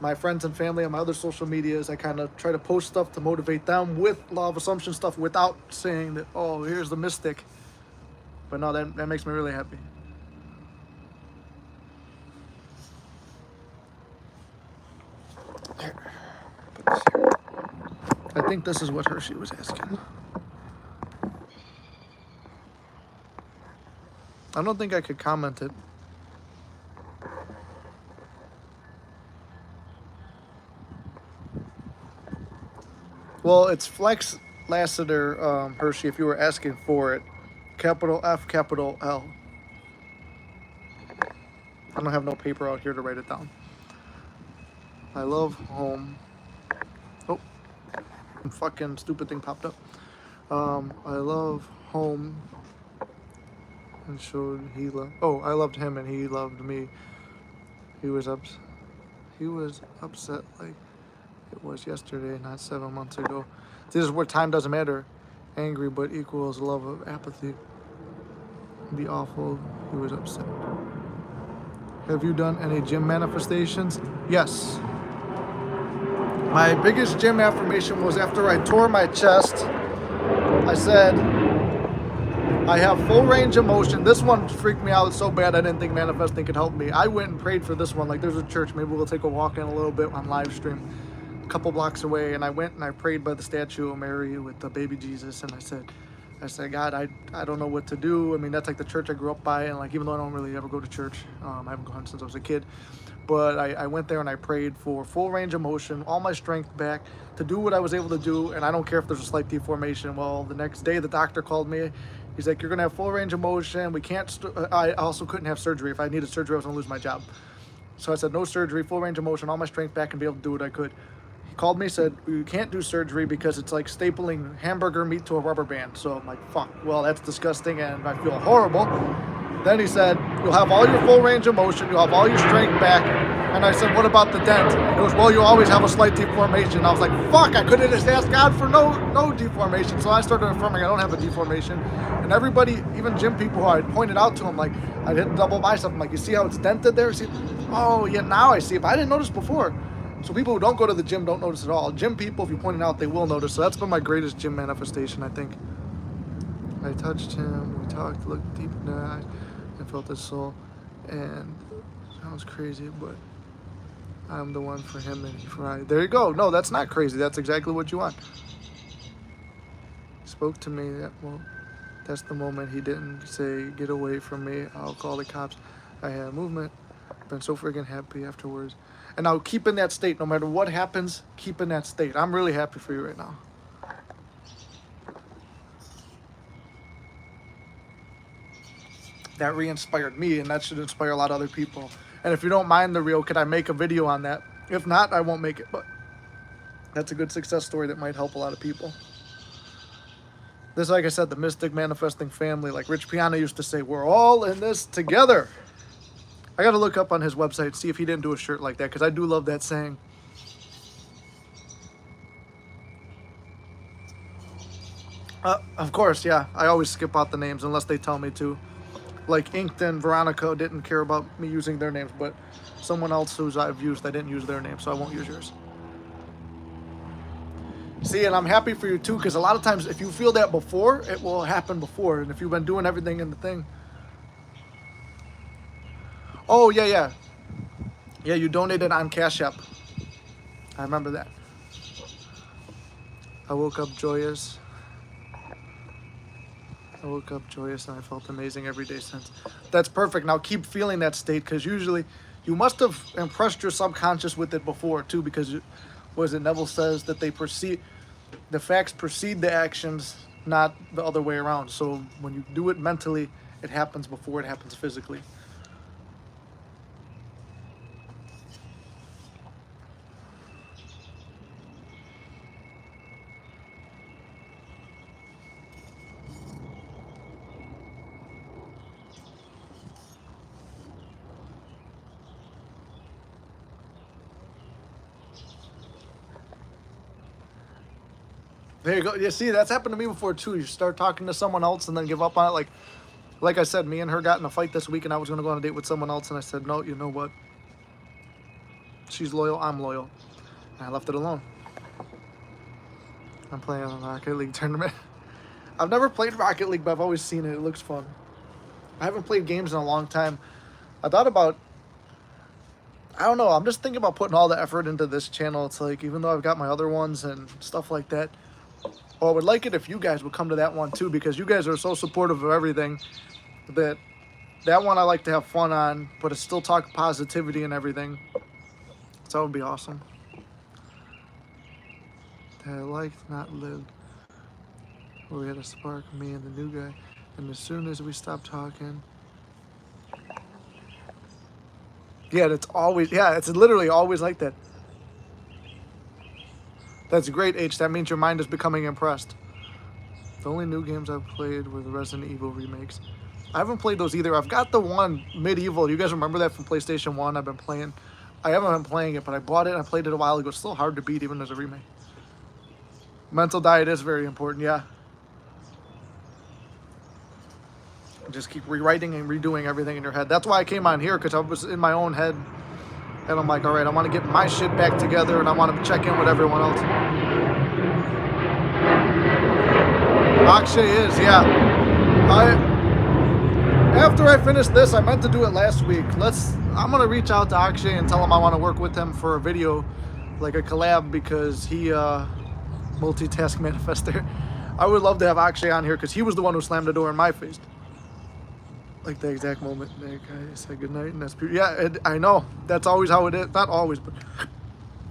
my friends and family on my other social medias. I kind of try to post stuff to motivate them with law of assumption stuff without saying that, oh, here's the mystic. But no, that makes me really happy. Here, put this here. I think this is what Hershey was asking. I don't think I could comment it. Well, it's Flex Lassiter, Hershey, if you were asking for it. Capital F, capital L. I don't have no paper out here to write it down. I love home. Oh, fucking stupid thing popped up. I love home. And showed he loved. Oh, I loved him and he loved me. He was upset like it was yesterday, not 7 months ago. This is where time doesn't matter. Angry but equals love of apathy. Be awful. He was upset. Have you done any gym manifestations? Yes. My biggest gym affirmation was after I tore my chest. I said, I have full range of motion. This one freaked me out so bad I didn't think manifesting could help me. I went and prayed for this one. Like, there's a church. Maybe we'll take a walk in a little bit on live stream. A couple blocks away. And I went and I prayed by the statue of Mary with the baby Jesus. And I said, God, I don't know what to do. I mean, that's like the church I grew up by. And like, even though I don't really ever go to church, I haven't gone since I was a kid. But I went there and I prayed for full range of motion, all my strength back to do what I was able to do. And I don't care if there's a slight deformation. Well, the next day, the doctor called me. He's like, you're going to have full range of motion. We can't, I also couldn't have surgery. If I needed surgery, I was going to lose my job. So I said, no surgery, full range of motion, all my strength back and be able to do what I could. He called me, said, you can't do surgery because it's like stapling hamburger meat to a rubber band. So I'm like, fuck, well, that's disgusting and I feel horrible. Then he said, you'll have all your full range of motion, you'll have all your strength back. And I said, what about the dent? He goes, well, you always have a slight deformation. I was like, fuck, I couldn't just ask God for no deformation. So I started affirming I don't have a deformation. And everybody, even gym people who I pointed out to him, like, I did double bicep. I'm like, you see how it's dented there? See? Oh, yeah, now I see it. But I didn't notice before. So people who don't go to the gym don't notice at all. Gym people, if you point it out, they will notice. So that's been my greatest gym manifestation, I think. I touched him. We talked, looked deep in the eyes, and felt his soul. And sounds crazy, but I'm the one for him and he fried. There you go. No, that's not crazy. That's exactly what you want. He spoke to me. That's the moment he didn't say, get away from me. I'll call the cops. I had movement. Been so freaking happy afterwards. And now keep in that state. No matter what happens, keep in that state. I'm really happy for you right now. That re-inspired me, and that should inspire a lot of other people. And if you don't mind the reel, could I make a video on that? If not, I won't make it, but that's a good success story that might help a lot of people. This, like I said, the Mystic Manifesting family, like Rich Piana used to say, we're all in this together. I got to look up on his website, see if he didn't do a shirt like that, because I do love that saying. Of course, yeah. I always skip out the names unless they tell me to. Like Inked and Veronica didn't care about me using their names, but someone else who's I've used, I didn't use their name, so I won't use yours. See, and I'm happy for you too, because a lot of times if you feel that before, it will happen before. And if you've been doing everything in the thing. Oh, yeah. Yeah, you donated on Cash App. I remember that. I woke up joyous. And I felt amazing every day since. That's perfect. Now keep feeling that state, because usually you must have impressed your subconscious with it before too, because Neville says that the facts precede the actions, not the other way around. So when you do it mentally, it happens before it happens physically. There you go. You see, that's happened to me before too. You start talking to someone else and then give up on it. Like I said, me and her got in a fight this week, and I was going to go on a date with someone else, and I said, no, you know what? She's loyal, I'm loyal. And I left it alone. I'm playing a Rocket League tournament. I've never played Rocket League, but I've always seen it. It looks fun. I haven't played games in a long time. I I don't know. I'm just thinking about putting all the effort into this channel. It's like, even though I've got my other ones and stuff like that, well, I would like it if you guys would come to that one too, because you guys are so supportive of everything that that one I like to have fun on, but it's still talk positivity and everything. So that would be awesome. That I liked, not lived. Where we had a spark, me and the new guy. And as soon as we stopped talking, yeah, it's literally always like that. That's great, H. That means your mind is becoming impressed. The only new games I've played were the Resident Evil remakes. I haven't played those either. I've got the one, Medieval. You guys remember that from PlayStation 1? I've been playing. I haven't been playing it, but I bought it and I played it a while ago. It's still hard to beat even as a remake. Mental diet is very important, yeah. Just keep rewriting and redoing everything in your head. That's why I came on here, because I was in my own head. And I'm like, all right, I want to get my shit back together and I want to check in with everyone else. Akshay is, yeah. After I finish this, I meant to do it last week. I'm going to reach out to Akshay and tell him I want to work with him for a video, like a collab, because he, multitask manifester. I would love to have Akshay on here because he was the one who slammed the door in my face. Like the exact moment that guy said goodnight, and that's beautiful. Yeah, I know. That's always how it is. Not always, but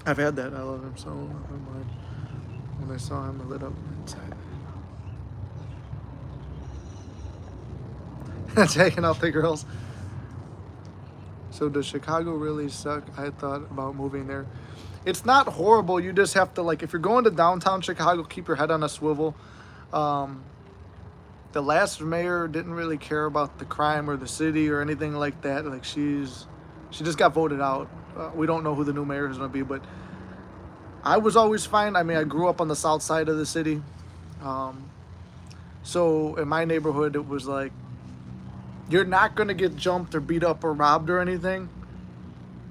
I've had that. I love him so. When I saw him, I lit up inside. Checking out the girls. So does Chicago really suck? I thought about moving there. It's not horrible. You just have to, like, if you're going to downtown Chicago, keep your head on a swivel. The last mayor didn't really care about the crime or the city or anything like that. Like, she just got voted out. We don't know who the new mayor is going to be, but I was always fine. I mean, I grew up on the south side of the city. So in my neighborhood, it was like, you're not going to get jumped or beat up or robbed or anything,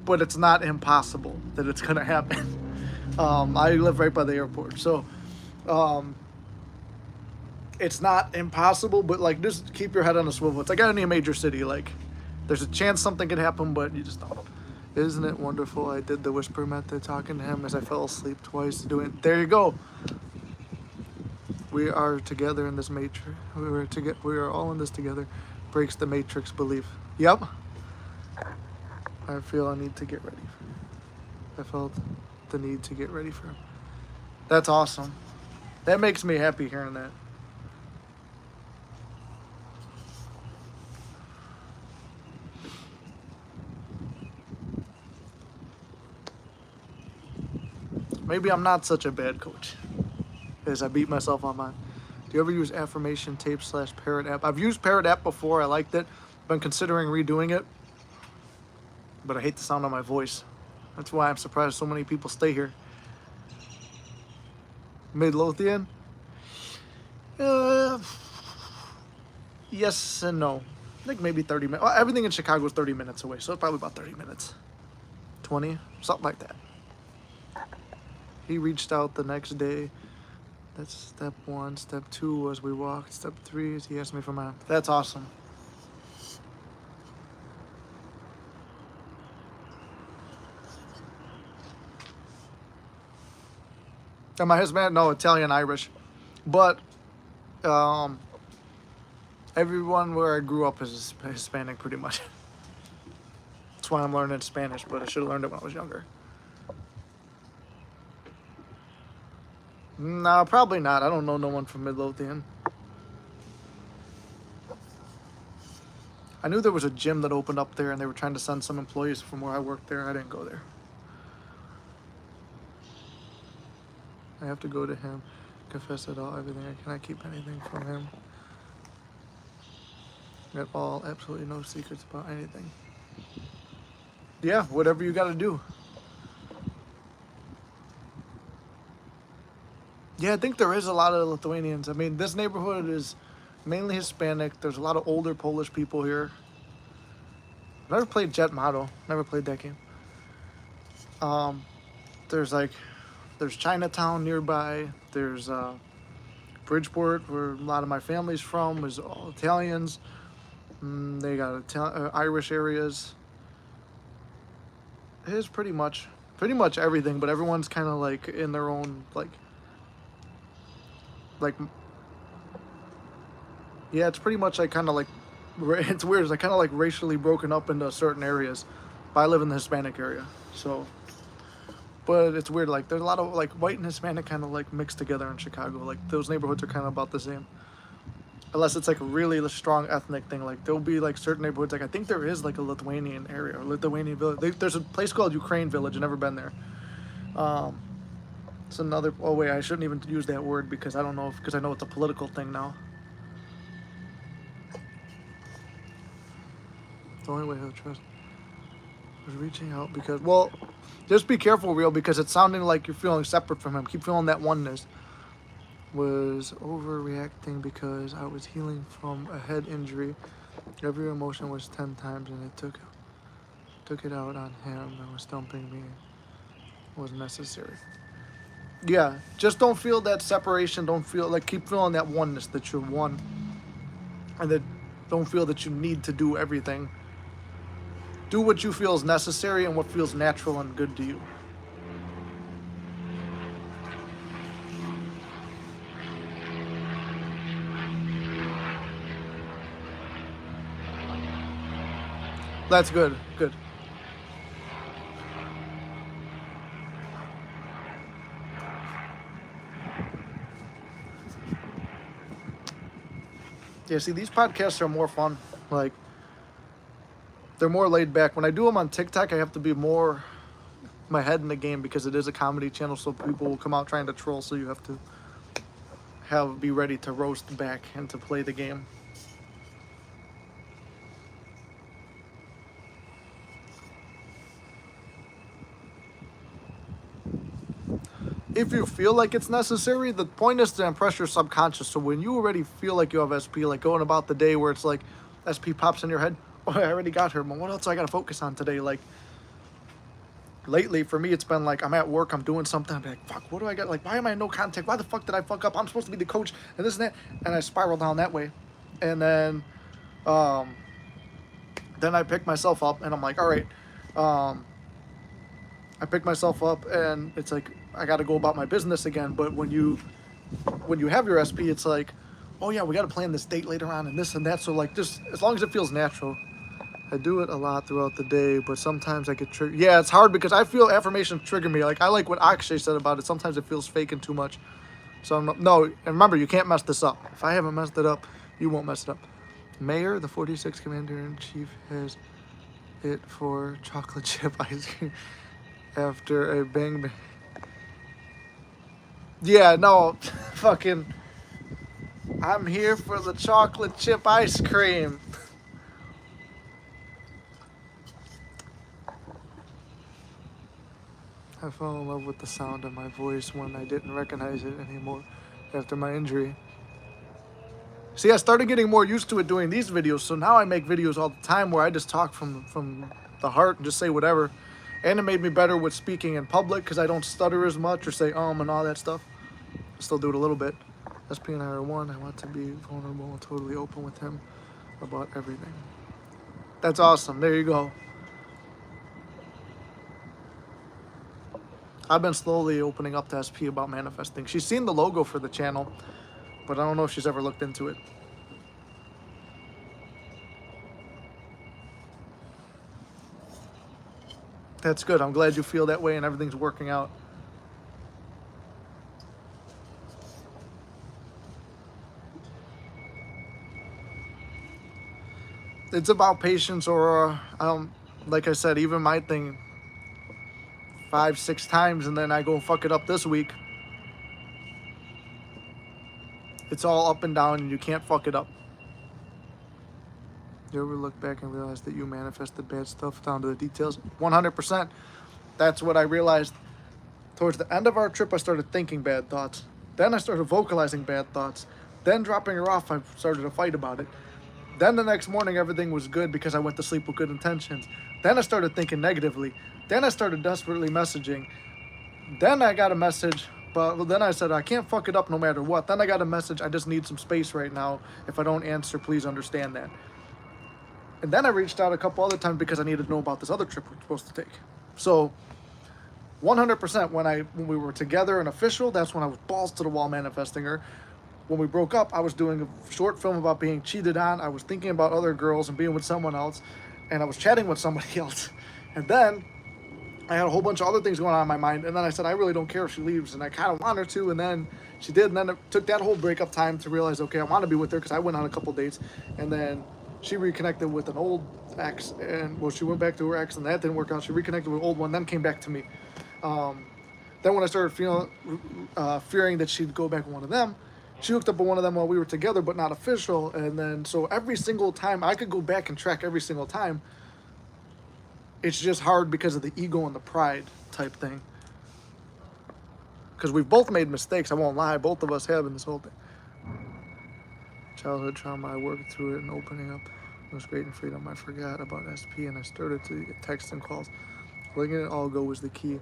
but it's not impossible that it's going to happen. I live right by the airport, so it's not impossible, but like, just keep your head on a swivel. It's like any major city. Like, there's a chance something could happen, but you just don't. Isn't it wonderful? I did the whisper method talking to him as I fell asleep twice doing. There you go. We are together in this matrix. We are all in this together. Breaks the matrix belief. Yep. I feel I need to get ready. I felt the need to get ready for him. That's awesome. That makes me happy hearing that. Maybe I'm not such a bad coach as I beat myself on mine. Do you ever use affirmation tape / Parrot app? I've used Parrot app before. I liked it. Been considering redoing it, but I hate the sound of my voice. That's why I'm surprised so many people stay here. Midlothian? Yes and no. I think maybe 30 minutes. Well, everything in Chicago is 30 minutes away, so it's probably about 30 minutes. 20, something like that. He reached out the next day. That's step 1. Step 2 was we walked. Step 3 is he asked me for my... That's awesome. Am I Hispanic? No, Italian, Irish. But everyone where I grew up is Hispanic pretty much. That's why I'm learning Spanish, but I should have learned it when I was younger. No, probably not. I don't know no one from Midlothian. I knew there was a gym that opened up there and they were trying to send some employees from where I worked there. I didn't go there. I have to go to him, confess it all, everything. I cannot keep anything from him. At all, absolutely no secrets about anything. Yeah, whatever you got to do. Yeah, I think there is a lot of Lithuanians. I mean, this neighborhood is mainly Hispanic. There's a lot of older Polish people here. I've never played Jet Model. Never played that game. There's Chinatown nearby. There's Bridgeport, where a lot of my family's from, is all Italians. They got Irish areas. It is pretty much everything, but everyone's kind of like in their own like yeah, it's pretty much like kind of like it's weird. It's like kind of like racially broken up into certain areas. But I live in the Hispanic area, so but it's weird. Like there's a lot of like white and Hispanic kind of like mixed together in Chicago. Like those neighborhoods are kind of about the same, unless it's like a really strong ethnic thing. Like there'll be like certain neighborhoods. Like I think there is like a Lithuanian area or Lithuanian village. There's a place called Ukraine Village. I've never been there. Um, it's another. Oh wait, I shouldn't even use that word because I don't know because I know it's a political thing now. The only way he'll trust was reaching out because, well, just be careful, real, because it's sounding like you're feeling separate from him. Keep feeling that oneness. Was overreacting because I was healing from a head injury. Every emotion was 10 times, and it took it out on him and was dumping me. It was necessary. Yeah, just don't feel that separation. Don't feel like keep feeling that oneness that you're one, and that don't feel that you need to do everything. Do what you feel is necessary and what feels natural and good to you. That's good. Good. Yeah, see, these podcasts are more fun. Like, they're more laid back. When I do them on TikTok, I have to be more my head in the game because it is a comedy channel, so people will come out trying to troll, so you have to be ready to roast back and to play the game. If you feel like it's necessary, the point is to impress your subconscious. So when you already feel like you have SP, like going about the day where it's like SP pops in your head, oh, I already got her, but what else I got to focus on today? Like lately, for me, it's been like I'm at work, I'm doing something, I'm like, fuck, what do I got? Like, why am I in no contact? Why the fuck did I fuck up? I'm supposed to be the coach and this and that, and I spiral down that way, and then I pick myself up and I'm like, all right, I pick myself up and it's like I got to go about my business again. But when you have your SP, it's like, oh yeah, we got to plan this date later on and this and that. So like just as long as it feels natural. I do it a lot throughout the day, but sometimes I get triggered. Yeah, it's hard because I feel affirmations trigger me. Like I like what Akshay said about it. Sometimes it feels fake and too much. So no, and remember, you can't mess this up. If I haven't messed it up, you won't mess it up. Mayor, the 46th Commander-in-Chief, has it for chocolate chip ice cream after a bang bang. Yeah, no, fucking, I'm here for the chocolate chip ice cream. I fell in love with the sound of my voice when I didn't recognize it anymore after my injury. See, I started getting more used to it doing these videos, so now I make videos all the time where I just talk from the heart and just say whatever. And it made me better with speaking in public because I don't stutter as much or say and all that stuff. I still do it a little bit. SP and I are one. I want to be vulnerable and totally open with him about everything. That's awesome. There you go. I've been slowly opening up to SP about manifesting. She's seen the logo for the channel, but I don't know if she's ever looked into it. That's good. I'm glad you feel that way and everything's working out. It's about patience or, like I said, even my thing, 5-6 times and then I go fuck it up this week. It's all up and down and you can't fuck it up. You ever look back and realize that you manifested bad stuff down to the details? 100%. That's what I realized. Towards the end of our trip, I started thinking bad thoughts. Then I started vocalizing bad thoughts. Then dropping her off, I started a fight about it. Then the next morning, everything was good because I went to sleep with good intentions. Then I started thinking negatively. Then I started desperately messaging. Then I got a message, but then I said, I can't fuck it up no matter what. Then I got a message, I just need some space right now. If I don't answer, please understand that. And then I reached out a couple other times because I needed to know about this other trip we're supposed to take. So 100% when we were together and official, that's when I was balls to the wall manifesting her. When we broke up, I was doing a short film about being cheated on. I was thinking about other girls and being with someone else, and I was chatting with somebody else. And then I had a whole bunch of other things going on in my mind. And then I said, I really don't care if she leaves, and I kind of want her to. And then she did. And then it took that whole breakup time to realize, okay, I want to be with her because I went on a couple dates. And then she reconnected with an old ex, and well, she went back to her ex, and that didn't work out. She reconnected with an old one, then came back to me. Then when I started fearing that she'd go back with one of them, she hooked up with one of them while we were together, but not official. And then so every single time I could go back and track every single time. It's just hard because of the ego and the pride type thing. Because we've both made mistakes. I won't lie. Both of us have in this whole thing. Childhood trauma. I worked through it and opening up. It was great and freedom. I forgot about SP and I started to get texts and calls. Letting it all go was the key.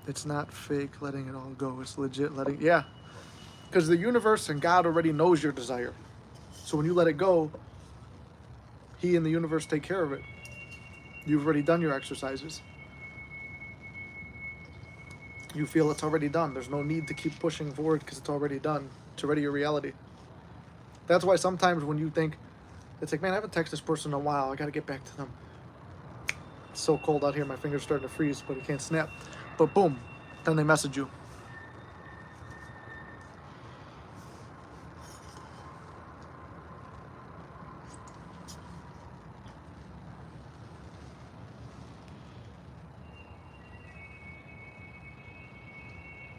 It's not fake letting it all go. It's legit letting, yeah. Because the universe and God already knows your desire. So when you let it go, He and the universe take care of it. You've already done your exercises. You feel it's already done. There's no need to keep pushing forward because it's already done. It's already your reality. That's why sometimes when you think, it's like, man, I haven't texted this person in a while. I got to get back to them. It's so cold out here. My finger's starting to freeze, but it can't snap. But boom, then they message you.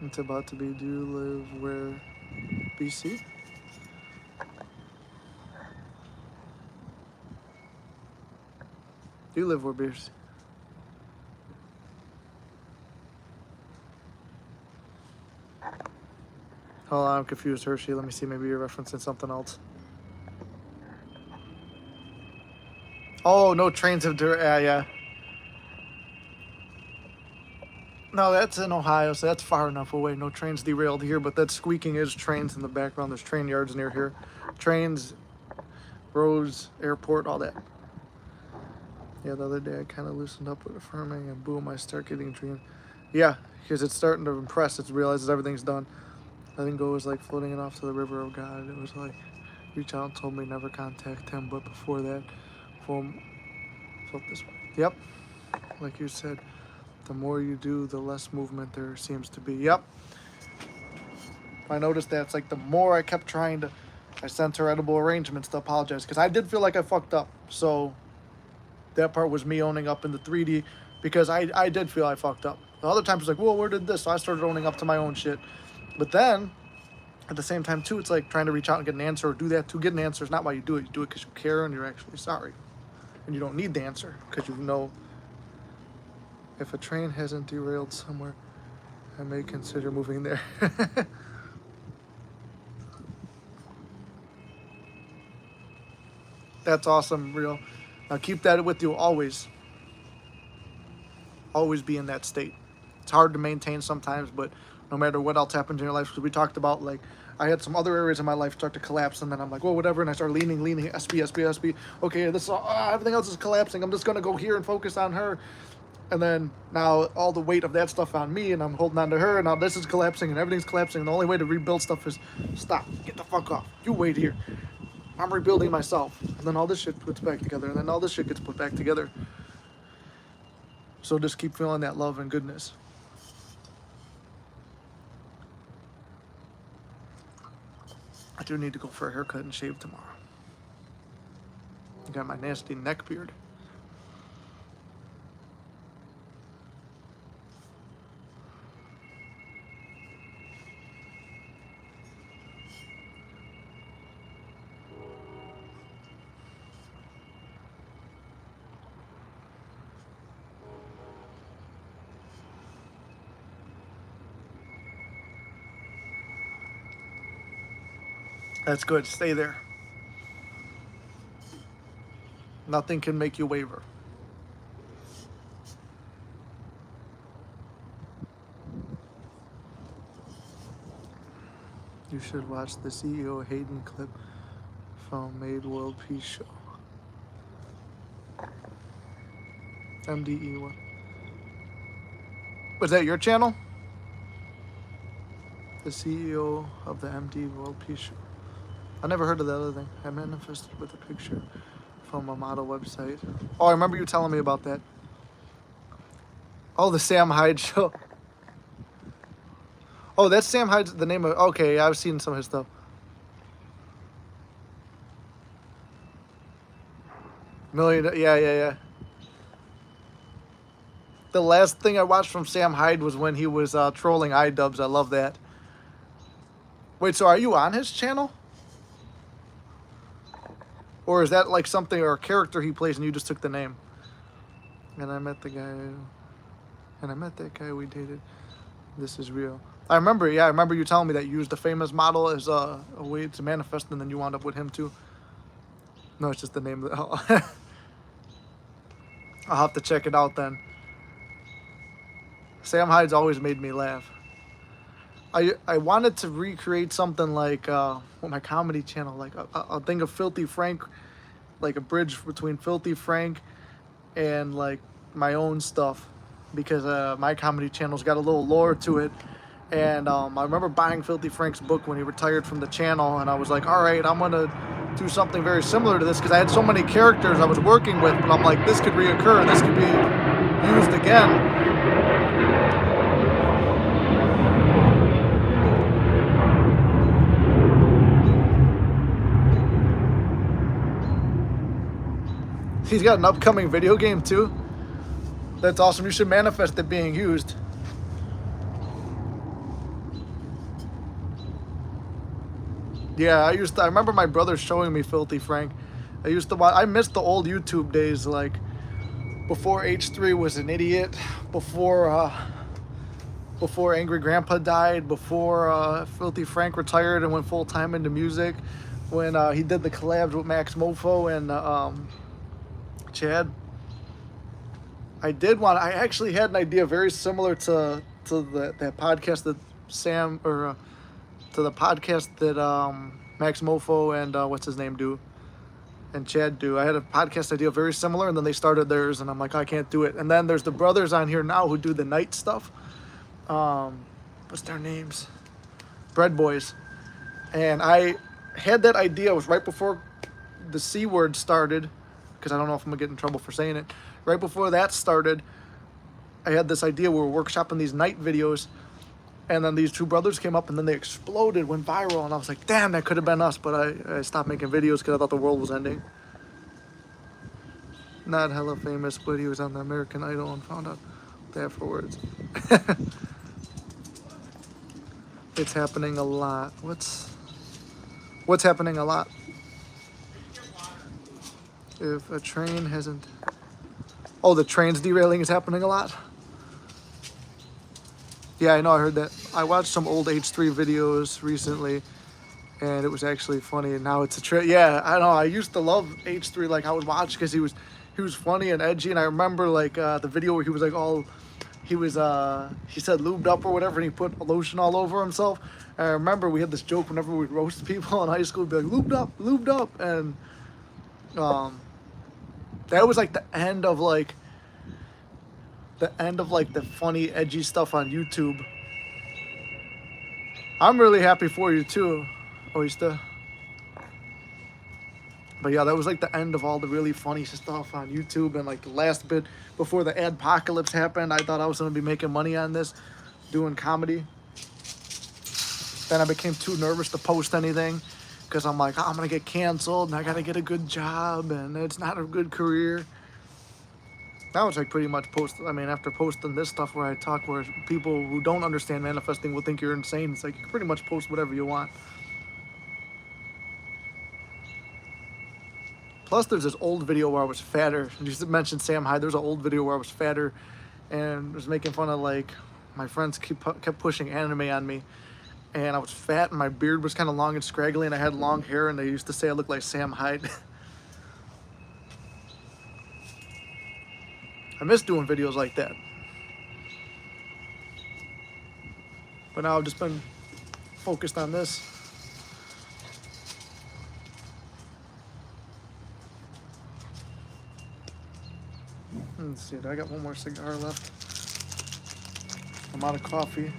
It's about to be, do you live where? BC? Do you live where BC? Hold on, I'm confused, Hershey. Let me see, maybe you're referencing something else. Oh, no trains have, yeah. No, that's in Ohio, so that's far enough away. No trains derailed here, but that squeaking is trains in the background. There's train yards near here. Trains, roads, airport, all that. Yeah, the other day I kind of loosened up with affirming, and boom, I start getting dreams. Yeah, because it's starting to impress. It realizes everything's done. Letting go was like floating it off to the river of God. It was like, reach out and told me never contact him, but before that, felt this way. Yep, like you said. The more you do, the less movement there seems to be. Yep. I noticed that. It's like the more I kept trying to, I sent her edible arrangements to apologize because I did feel like I fucked up. So that part was me owning up in the 3D because I did feel I fucked up. The other times it's like, whoa, where did this? So I started owning up to my own shit. But then at the same time too, it's like trying to reach out and get an answer or do that to get an answer is not why you do it. You do it because you care and you're actually sorry. And you don't need the answer because you know. If a train hasn't derailed somewhere, I may consider moving there. That's awesome, real. Now keep that with you always. Always be in that state. It's hard to maintain sometimes, but no matter what else happens in your life, because we talked about, like, I had some other areas in my life start to collapse, and then I'm like, well, whatever, and I start leaning, SB. Okay, this everything else is collapsing. I'm just gonna go here and focus on her. And then now all the weight of that stuff on me, and I'm holding on to her, and now this is collapsing, and everything's collapsing, and the only way to rebuild stuff is stop, get the fuck off, you wait here. I'm rebuilding myself. And then all this shit puts back together, and then all this shit gets put back together. So just keep feeling that love and goodness. I do need to go for a haircut and shave tomorrow. I got my nasty neck beard. That's good. Stay there. Nothing can make you waver. You should watch the CEO Hayden clip from Made World Peace Show. MDE one. Was that your channel? The CEO of the MD World Peace Show. I never heard of that other thing. I manifested with a picture from a model website. Oh, I remember you telling me about that. Oh, the Sam Hyde Show. Oh, that's Sam Hyde's the name of. Okay, I've seen some of his stuff. Million. Yeah. The last thing I watched from Sam Hyde was when he was trolling iDubbbz. I love that. Wait, so are you on his channel? Or is that like something or a character he plays and you just took the name? And I met the guy. And I met that guy we dated. This is real. I remember you telling me that you used a famous model as a way to manifest and then you wound up with him too. No, it's just the name of the... I'll have to check it out then. Sam Hyde's always made me laugh. I wanted to recreate something like with my comedy channel, like a thing of Filthy Frank, like a bridge between Filthy Frank and like my own stuff, because my comedy channel's got a little lore to it. And I remember buying Filthy Frank's book when he retired from the channel, and I was like, all right, I'm gonna do something very similar to this, because I had so many characters I was working with, but I'm like, this could reoccur, this could be used again. He's got an upcoming video game too. That's awesome. You should manifest it being used. Yeah, I remember my brother showing me Filthy Frank. I used to watch. I missed the old YouTube days, like before H3 was an idiot, before Angry Grandpa died, before Filthy Frank retired and went full time into music, when he did the collabs with Max Mofo and Chad. I actually had an idea very similar to that podcast that Sam, or to the podcast that Max Mofo and what's his name do, and Chad do. I had a podcast idea very similar, and then they started theirs, and I'm like, I can't do it. And then there's the brothers on here now who do the night stuff. What's their names? Bread Boys. And I had that idea. It was right before the C word started, because I don't know if I'm gonna get in trouble for saying it. Right before that started, I had this idea. We were workshopping these night videos, and then these two brothers came up, and then they exploded, went viral, and I was like, damn, that could have been us. But I stopped making videos because I thought the world was ending. Not hella famous, but he was on the American Idol and found out afterwards. It's happening a lot. What's happening a lot? If a train hasn't... Oh, the train's derailing is happening a lot? Yeah, I know, I heard that. I watched some old H3 videos recently, and it was actually funny, and now it's a train. Yeah, I know, I used to love H3, like, I would watch because he was funny and edgy, and I remember, like, the video where he was, like, he said lubed up or whatever, and he put lotion all over himself. And I remember we had this joke whenever we'd roast people in high school, we'd be like, lubed up, and, that was like the end of the funny, edgy stuff on YouTube. I'm really happy for you too, Oyster. But yeah, that was like the end of all the really funny stuff on YouTube, and like the last bit before the adpocalypse happened, I thought I was gonna be making money on this, doing comedy. Then I became too nervous to post anything, because I'm like, oh, I'm gonna get canceled, and I gotta get a good job, and it's not a good career. Now it's like pretty much after posting this stuff where I talk where people who don't understand manifesting will think you're insane, it's like you can pretty much post whatever you want. Plus there's this old video where I was fatter. You just mentioned Sam Hyde. There's an old video where I was fatter and was making fun of, like, my friends kept pushing anime on me, and I was fat and my beard was kind of long and scraggly and I had long hair, and they used to say I looked like Sam Hyde. I miss doing videos like that. But now I've just been focused on this. Let's see, I got one more cigar left. I'm out of coffee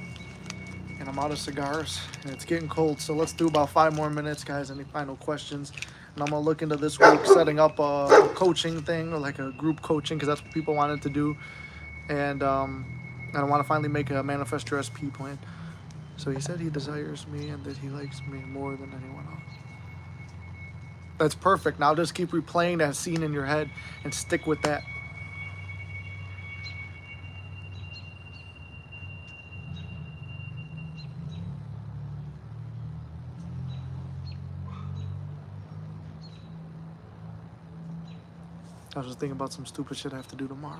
and I'm out of cigars and it's getting cold. So let's do about 5 more minutes, guys. Any final questions? And I'm gonna look into this week setting up a coaching thing or like a group coaching because that's what people wanted to do. And I want to finally make a Manifest Your SP plan. So he said he desires me and that he likes me more than anyone else. That's perfect. Now just keep replaying that scene in your head and stick with that. I was just thinking about some stupid shit I have to do tomorrow.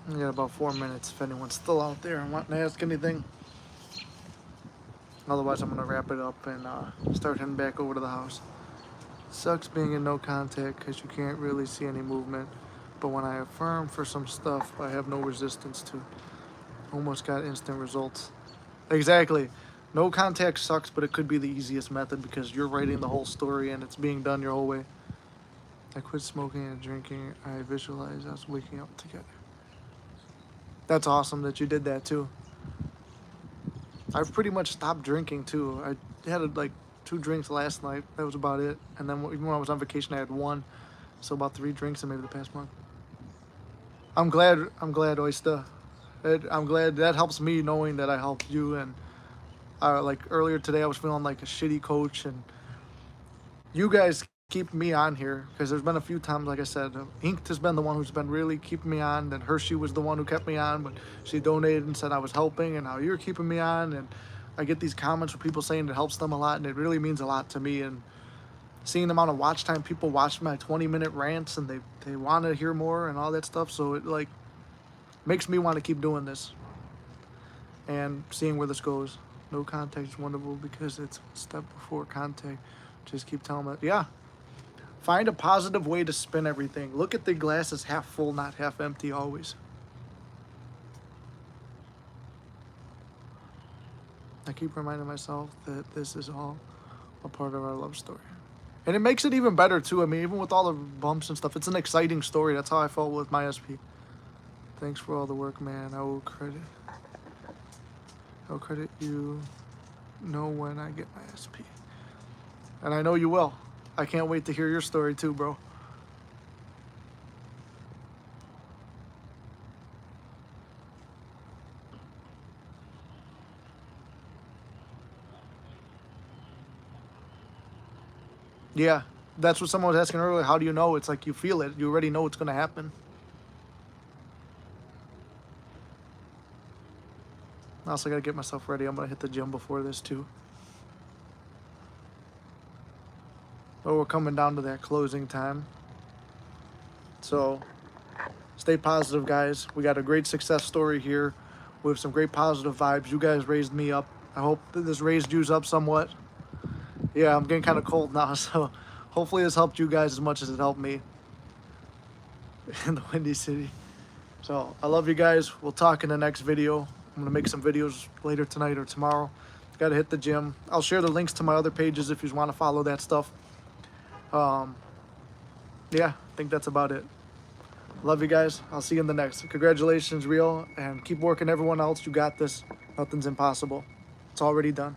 We got about 4 minutes if anyone's still out there and wanting to ask anything. Otherwise, I'm going to wrap it up and start heading back over to the house. Sucks being in no contact because you can't really see any movement. But when I affirm for some stuff, I have no resistance to. Almost got instant results. Exactly. No contact sucks, but it could be the easiest method because you're writing the whole story and it's being done your whole way. I quit smoking and drinking. I visualized us waking up together. That's awesome that you did that too. I've pretty much stopped drinking too. I had like 2 drinks last night. That was about it. And then even when I was on vacation, I had 1. So about 3 drinks in maybe the past month. I'm glad, Oyster. I'm glad that helps me knowing that I helped you. And like earlier today, I was feeling like a shitty coach, and you guys keep me on here because there's been a few times, like I said, Inked has been the one who's been really keeping me on. Then Hershey was the one who kept me on, but she donated and said I was helping, and now you're keeping me on. And I get these comments from people saying it helps them a lot, and it really means a lot to me. And seeing the amount of watch time people watch my 20-minute rants, and they want to hear more and all that stuff, so it like makes me want to keep doing this and seeing where this goes. No contact is wonderful because it's a step before contact. Just keep telling them, yeah. Find a positive way to spin everything. Look at the glass as half full, not half empty always. I keep reminding myself that this is all a part of our love story. And it makes it even better too. I mean, even with all the bumps and stuff, it's an exciting story. That's how I felt with my SP. Thanks for all the work, man. I'll credit you know when I get my SP. And I know you will. I can't wait to hear your story too, bro. Yeah, that's what someone was asking earlier. How do you know? It's like you feel it. You already know what's going to happen. I also got to get myself ready. I'm going to hit the gym before this too. But we're coming down to that closing time. So stay positive, guys. We got a great success story here. We have some great positive vibes. You guys raised me up. I hope that this raised you up somewhat. Yeah, I'm getting kind of cold now, so hopefully this helped you guys as much as it helped me in the Windy City. So I love you guys. We'll talk in the next video. I'm going to make some videos later tonight or tomorrow. Got to hit the gym. I'll share the links to my other pages if you want to follow that stuff. Yeah, I think that's about it. Love you guys. I'll see you in the next. Congratulations, Rio, and keep working everyone else. You got this. Nothing's impossible. It's already done.